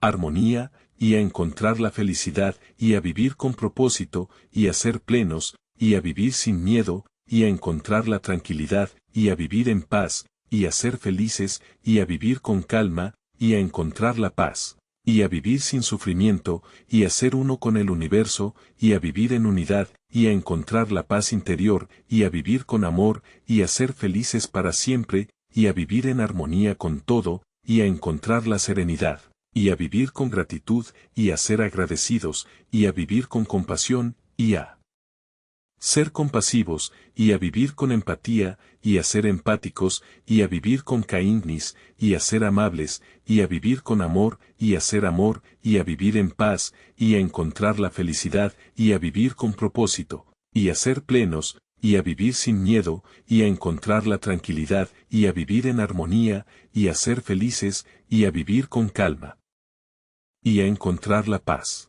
A: armonía, y a encontrar la felicidad, y a vivir con propósito, y a ser plenos, y a vivir sin miedo, y a encontrar la tranquilidad, y a vivir en paz, y a ser felices, y a vivir con calma, y a encontrar la paz, y a vivir sin sufrimiento, y a ser uno con el universo, y a vivir en unidad, y a encontrar la paz interior, y a vivir con amor, y a ser felices para siempre, y a vivir en armonía con todo, y a encontrar la serenidad, y a vivir con gratitud, y a ser agradecidos, y a vivir con compasión, y a ser compasivos, y a vivir con empatía, y a ser empáticos, y a vivir con kindness, y a ser amables, y a vivir con amor, y a ser amor, y a vivir en paz, y a encontrar la felicidad, y a vivir con propósito, y a ser plenos, y a vivir sin miedo, y a encontrar la tranquilidad, y a vivir en armonía, y a ser felices, y a vivir con calma, y a encontrar la paz.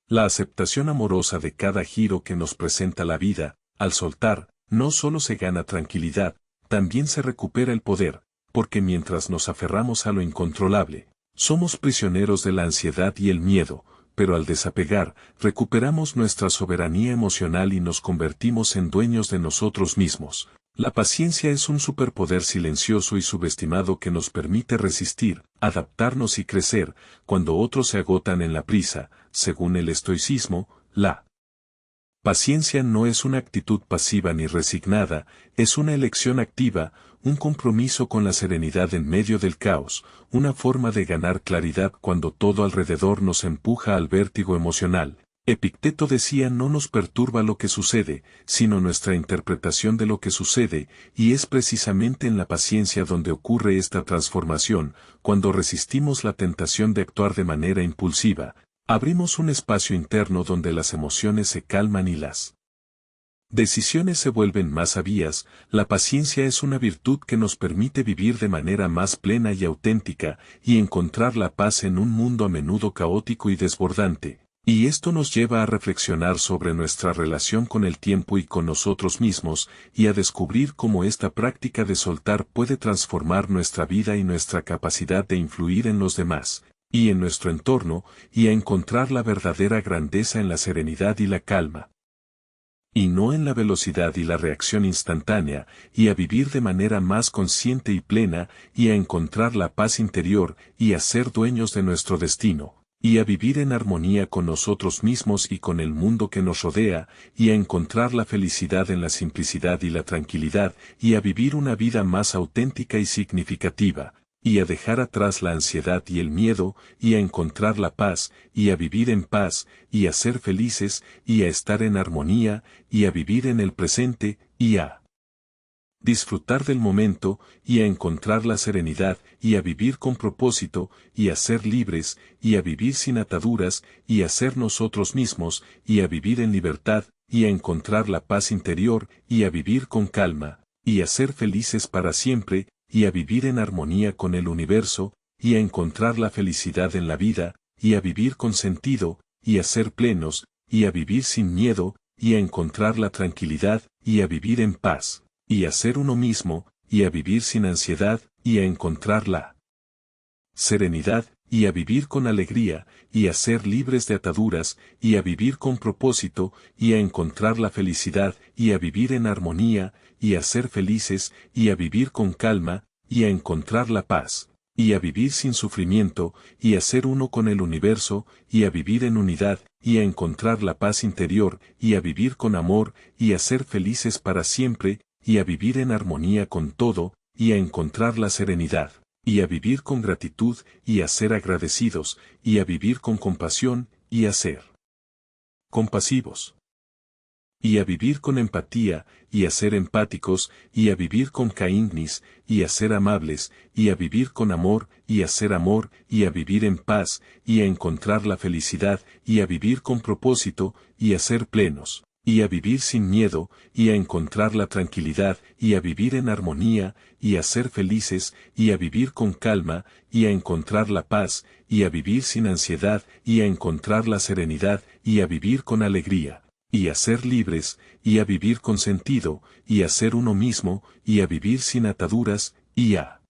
A: La aceptación amorosa de cada giro que nos presenta la vida, al soltar, no solo se gana tranquilidad, también se recupera el poder, porque mientras nos aferramos a lo incontrolable, somos prisioneros de la ansiedad y el miedo, pero al desapegar, recuperamos nuestra soberanía emocional y nos convertimos en dueños de nosotros mismos. La paciencia es un superpoder silencioso y subestimado que nos permite resistir, adaptarnos y crecer, cuando otros se agotan en la prisa. Según el estoicismo, la paciencia no es una actitud pasiva ni resignada, es una elección activa, un compromiso con la serenidad en medio del caos, una forma de ganar claridad cuando todo alrededor nos empuja al vértigo emocional. Epicteto decía: no nos perturba lo que sucede, sino nuestra interpretación de lo que sucede, y es precisamente en la paciencia donde ocurre esta transformación, cuando resistimos la tentación de actuar de manera impulsiva. Abrimos un espacio interno donde las emociones se calman y las decisiones se vuelven más sabias. La paciencia es una virtud que nos permite vivir de manera más plena y auténtica, y encontrar la paz en un mundo a menudo caótico y desbordante. Y esto nos lleva a reflexionar sobre nuestra relación con el tiempo y con nosotros mismos, y a descubrir cómo esta práctica de soltar puede transformar nuestra vida y nuestra capacidad de influir en los demás y en nuestro entorno, y a encontrar la verdadera grandeza en la serenidad y la calma, y no en la velocidad y la reacción instantánea, y a vivir de manera más consciente y plena, y a encontrar la paz interior, y a ser dueños de nuestro destino, y a vivir en armonía con nosotros mismos y con el mundo que nos rodea, y a encontrar la felicidad en la simplicidad y la tranquilidad, y a vivir una vida más auténtica y significativa, y a dejar atrás la ansiedad y el miedo, y a encontrar la paz, y a vivir en paz, y a ser felices, y a estar en armonía, y a vivir en el presente, y a disfrutar del momento, y a encontrar la serenidad, y a vivir con propósito, y a ser libres, y a vivir sin ataduras, y a ser nosotros mismos, y a vivir en libertad, y a encontrar la paz interior, y a vivir con calma, y a ser felices para siempre, y a vivir en armonía con el universo, y a encontrar la felicidad en la vida, y a vivir con sentido, y a ser plenos, y a vivir sin miedo, y a encontrar la tranquilidad, y a vivir en paz, y a ser uno mismo, y a vivir sin ansiedad, y a encontrar la serenidad, y a vivir con alegría, y a ser libres de ataduras, y a vivir con propósito, y a encontrar la felicidad, y a vivir en armonía, y a ser felices, y a vivir con calma, y a encontrar la paz, y a vivir sin sufrimiento, y a ser uno con el universo, y a vivir en unidad, y a encontrar la paz interior, y a vivir con amor, y a ser felices para siempre, y a vivir en armonía con todo, y a encontrar la serenidad, y a vivir con gratitud, y a ser agradecidos, y a vivir con compasión, y a ser compasivos, y a vivir con empatía, y a ser empáticos, y a vivir con kindness, y a ser amables, y a vivir con amor, y a ser amor, y a vivir en paz, y a encontrar la felicidad, y a vivir con propósito, y a ser plenos, y a vivir sin miedo, y a encontrar la tranquilidad, y a vivir en armonía, y a ser felices, y a vivir con calma, y a encontrar la paz, y a vivir sin ansiedad, y a encontrar la serenidad, y a vivir con alegría, y a ser libres, y a vivir con sentido, y a ser uno mismo, y a vivir sin ataduras, y a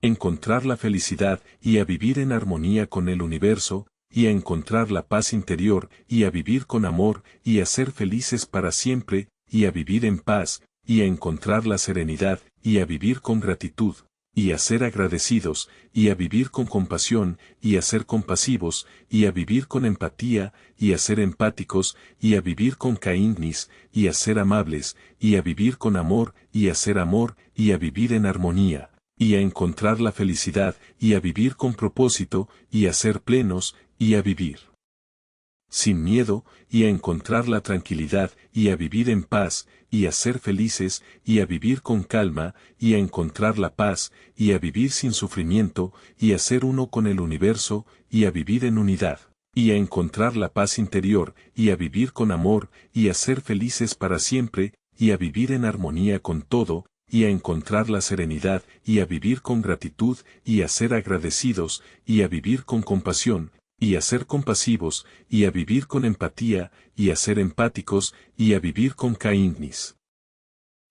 A: encontrar la felicidad, y a vivir en armonía con el universo, y a encontrar la paz interior, y a vivir con amor, y a ser felices para siempre, y a vivir en paz, y a encontrar la serenidad, y a vivir con gratitud, y a ser agradecidos, y a vivir con compasión, y a ser compasivos, y a vivir con empatía, y a ser empáticos, y a vivir con kindness, y a ser amables, y a vivir con amor, y a ser amor, y a vivir en armonía, y a encontrar la felicidad, y a vivir con propósito, y a ser plenos, y a vivir sin miedo, y a encontrar la tranquilidad, y a vivir en paz, y a ser felices, y a vivir con calma, y a encontrar la paz, y a vivir sin sufrimiento, y a ser uno con el universo, y a vivir en unidad, y a encontrar la paz interior, y a vivir con amor, y a ser felices para siempre, y a vivir en armonía con todo, y a encontrar la serenidad, y a vivir con gratitud, y a ser agradecidos, y a vivir con compasión, y a ser compasivos, y a vivir con empatía, y a ser empáticos, y a vivir con kindness,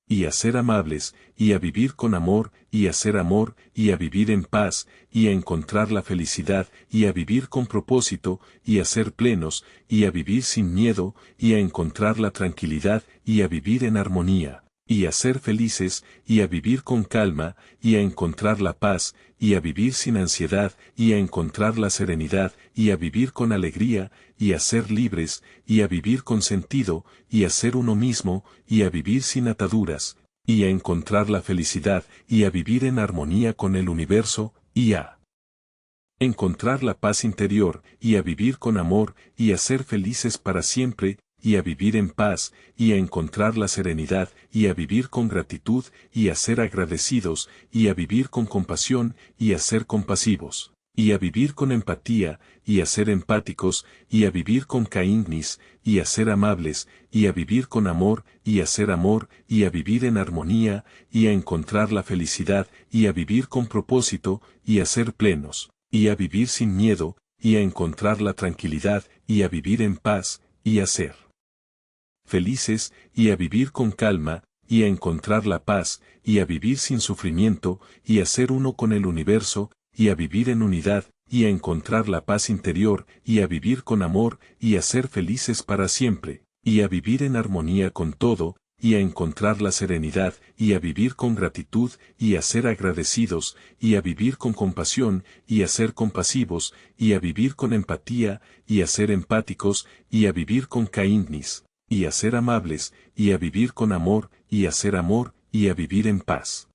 A: y a ser amables, y a vivir con amor, y a ser amor, y a vivir en paz, y a encontrar la felicidad, y a vivir con propósito, y a ser plenos, y a vivir sin miedo, y a encontrar la tranquilidad, y a vivir en armonía, y a ser felices, y a vivir con calma, y a encontrar la paz, y a vivir sin ansiedad, y a encontrar la serenidad, y a vivir con alegría, y a ser libres, y a vivir con sentido, y a ser uno mismo, y a vivir sin ataduras, y a encontrar la felicidad, y a vivir en armonía con el universo, y a encontrar la paz interior, y a vivir con amor, y a ser felices para siempre, y a vivir en paz, y a encontrar la serenidad, y a vivir con gratitud, y a ser agradecidos, y a vivir con compasión, y a ser compasivos, y a vivir con empatía, y a ser empáticos, y a vivir con kindness, y a ser amables, y a vivir con amor, y a ser amor, y a vivir en armonía, y a encontrar la felicidad, y a vivir con propósito, y a ser plenos, y a vivir sin miedo, y a encontrar la tranquilidad, y a vivir en paz, y a ser felices, y a vivir con calma, y a encontrar la paz, y a vivir sin sufrimiento, y a ser uno con el universo, y a vivir en unidad, y a encontrar la paz interior, y a vivir con amor, y a ser felices para siempre, y a vivir en armonía con todo, y a encontrar la serenidad, y a vivir con gratitud, y a ser agradecidos, y a vivir con compasión, y a ser compasivos, y a vivir con empatía, y a ser empáticos, y a vivir con kindness, y a ser amables, y a vivir con amor, y a ser amor, y a vivir en paz,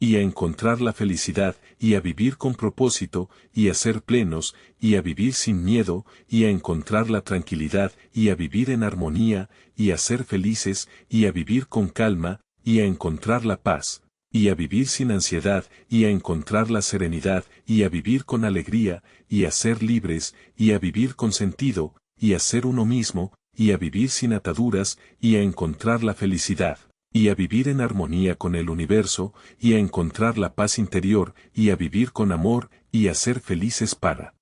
A: y a encontrar la felicidad, y a vivir con propósito, y a ser plenos, y a vivir sin miedo, y a encontrar la tranquilidad, y a vivir en armonía, y a ser felices, y a vivir con calma, y a encontrar la paz, y a vivir sin ansiedad, y a encontrar la serenidad, y a vivir con alegría, y a ser libres, y a vivir con sentido, y a ser uno mismo, y a vivir sin ataduras, y a encontrar la felicidad, y a vivir en armonía con el universo, y a encontrar la paz interior, y a vivir con amor, y a ser felices para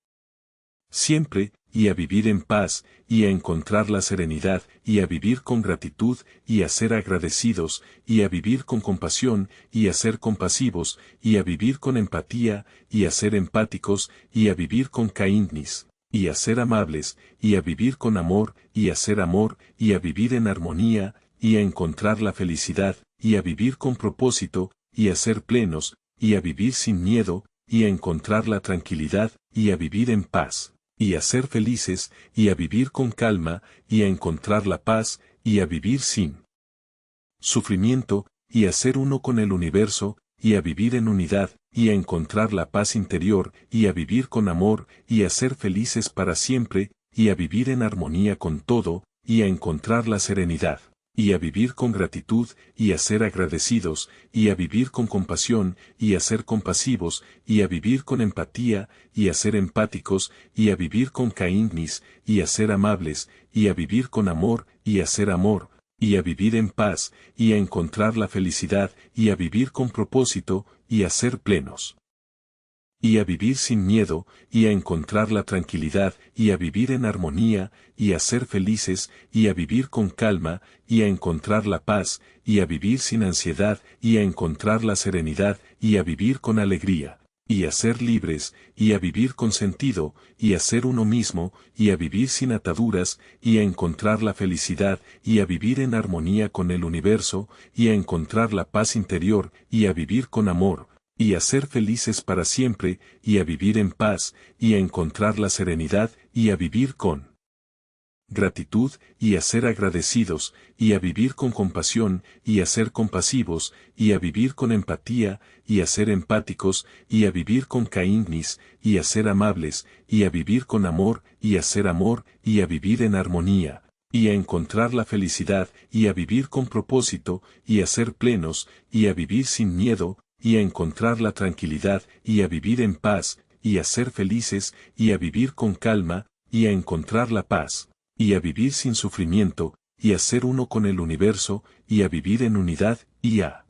A: siempre, y a vivir en paz, y a encontrar la serenidad, y a vivir con gratitud, y a ser agradecidos, y a vivir con compasión, y a ser compasivos, y a vivir con empatía, y a ser empáticos, y a vivir con kindness, y a ser amables, y a vivir con amor, y a ser amor, y a vivir en armonía, y a encontrar la felicidad, y a vivir con propósito, y a ser plenos, y a vivir sin miedo, y a encontrar la tranquilidad, y a vivir en paz, y a ser felices, y a vivir con calma, y a encontrar la paz, y a vivir sin sufrimiento, y a ser uno con el universo, y a vivir en unidad, y a encontrar la paz interior, y a vivir con amor, y a ser felices para siempre, y a vivir en armonía con todo, y a encontrar la serenidad, y a vivir con gratitud, y a ser agradecidos, y a vivir con compasión, y a ser compasivos, y a vivir con empatía, y a ser empáticos, y a vivir con kindness, y a ser amables, y a vivir con amor, y a ser amor, y a vivir en paz, y a encontrar la felicidad, y a vivir con propósito, y a ser plenos. Y a vivir sin miedo, y a encontrar la tranquilidad, y a vivir en armonía, y a ser felices, y a vivir con calma, y a encontrar la paz, y a vivir sin ansiedad, y a encontrar la serenidad, y a vivir con alegría, y a ser libres, y a vivir con sentido, y a ser uno mismo, y a vivir sin ataduras, y a encontrar la felicidad, y a vivir en armonía con el universo, y a encontrar la paz interior, y a vivir con amor, y a ser felices para siempre, y a vivir en paz, y a encontrar la serenidad, y a vivir con gratitud, y a ser agradecidos, y a vivir con compasión, y a ser compasivos, y a vivir con empatía, y a ser empáticos, y a vivir con kindness, y a ser amables, y a vivir con amor, y a ser amor, y a vivir en armonía, y a encontrar la felicidad, y a vivir con propósito, y a ser plenos, y a vivir sin miedo, y a encontrar la tranquilidad, y a vivir en paz, y a ser felices, y a vivir con calma, y a encontrar la paz, y a vivir sin sufrimiento, y a ser uno con el universo, y a vivir en unidad, y a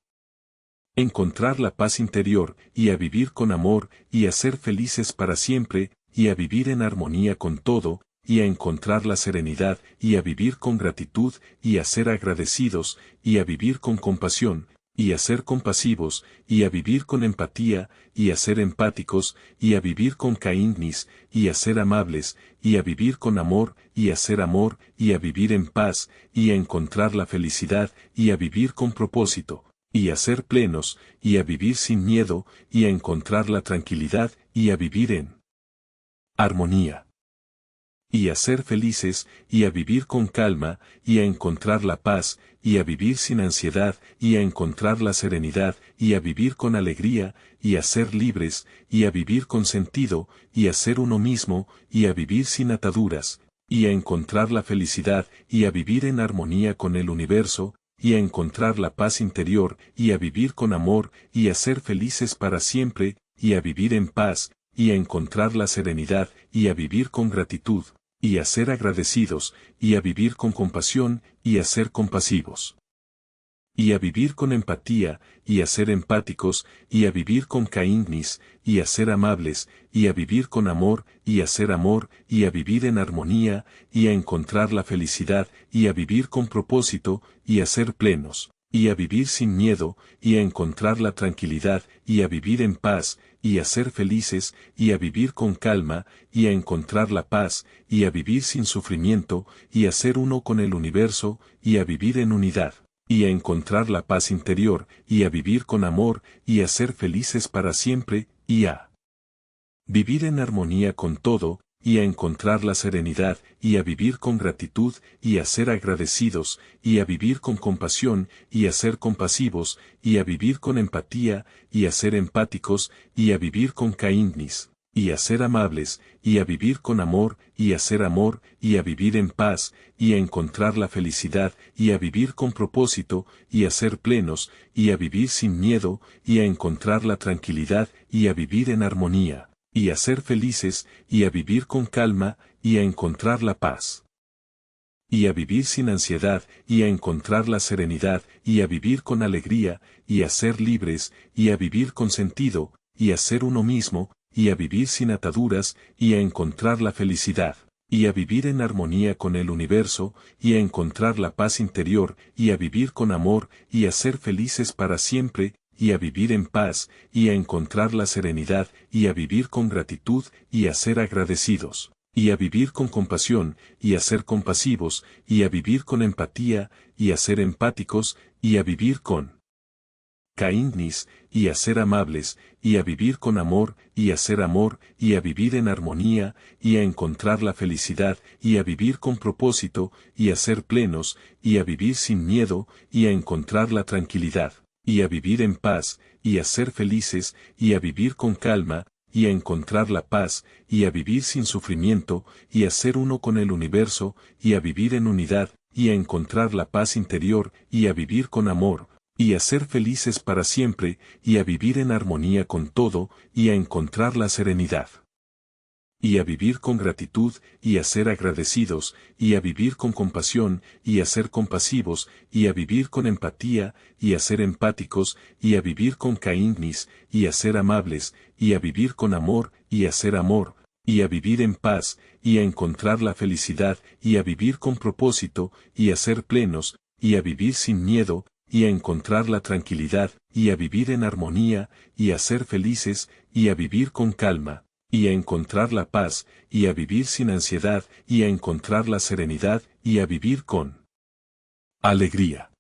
A: encontrar la paz interior, y a vivir con amor, y a ser felices para siempre, y a vivir en armonía con todo, y a encontrar la serenidad, y a vivir con gratitud, y a ser agradecidos, y a vivir con compasión, y a ser compasivos, y a vivir con empatía, y a ser empáticos, y a vivir con kindness, y a ser amables, y a vivir con amor, y a ser amor, y a vivir en paz, y a encontrar la felicidad, y a vivir con propósito, y a ser plenos, y a vivir sin miedo, y a encontrar la tranquilidad, y a vivir en armonía, y a ser felices, y a vivir con calma, y a encontrar la paz, y a vivir sin ansiedad, y a encontrar la serenidad, y a vivir con alegría, y a ser libres, y a vivir con sentido, y a ser uno mismo, y a vivir sin ataduras, y a encontrar la felicidad, y a vivir en armonía con el universo, y a encontrar la paz interior, y a vivir con amor, y a ser felices para siempre, y a vivir en paz, y a encontrar la serenidad, y a vivir con gratitud, y a ser agradecidos, y a vivir con compasión, y a ser compasivos, y a vivir con empatía, y a ser empáticos, y a vivir con kindness, y a ser amables, y a vivir con amor, y a ser amor, y a vivir en armonía, y a encontrar la felicidad, y a vivir con propósito, y a ser plenos, y a vivir sin miedo, y a encontrar la tranquilidad, y a vivir en paz, y a ser felices, y a vivir con calma, y a encontrar la paz, y a vivir sin sufrimiento, y a ser uno con el universo, y a vivir en unidad, y a encontrar la paz interior, y a vivir con amor, y a ser felices para siempre, y a vivir en armonía con todo, y a encontrar la serenidad, y a vivir con gratitud, y a ser agradecidos, y a vivir con compasión, y a ser compasivos, y a vivir con empatía, y a ser empáticos, y a vivir con kindness, y a ser amables, y a vivir con amor, y a ser amor, y a vivir en paz, y a encontrar la felicidad, y a vivir con propósito, y a ser plenos, y a vivir sin miedo, y a encontrar la tranquilidad, y a vivir en armonía, y a ser felices, y a vivir con calma, y a encontrar la paz, y a vivir sin ansiedad, y a encontrar la serenidad, y a vivir con alegría, y a ser libres, y a vivir con sentido, y a ser uno mismo, y a vivir sin ataduras, y a encontrar la felicidad, y a vivir en armonía con el universo, y a encontrar la paz interior, y a vivir con amor, y a ser felices para siempre, y a vivir en paz, y a encontrar la serenidad, y a vivir con gratitud, y a ser agradecidos, y a vivir con compasión, y a ser compasivos, y a vivir con empatía, y a ser empáticos, y a vivir con kindness, y a ser amables, y a vivir con amor, y a ser amor, y a vivir en armonía, y a encontrar la felicidad, y a vivir con propósito, y a ser plenos, y a vivir sin miedo, y a encontrar la tranquilidad, y a vivir en paz, y a ser felices, y a vivir con calma, y a encontrar la paz, y a vivir sin sufrimiento, y a ser uno con el universo, y a vivir en unidad, y a encontrar la paz interior, y a vivir con amor, y a ser felices para siempre, y a vivir en armonía con todo, y a encontrar la serenidad. Y a vivir con gratitud, y a ser agradecidos, y a vivir con compasión, y a ser compasivos, y a vivir con empatía, y a ser empáticos, y a vivir con kindness, y a ser amables, y a vivir con amor, y a ser amor, y a vivir en paz, y a encontrar la felicidad, y a vivir con propósito, y a ser plenos, y a vivir sin miedo, y a encontrar la tranquilidad, y a vivir en armonía, y a ser felices, y a vivir con calma, y a encontrar la paz, y a vivir sin ansiedad, y a encontrar la serenidad, y a vivir con alegría.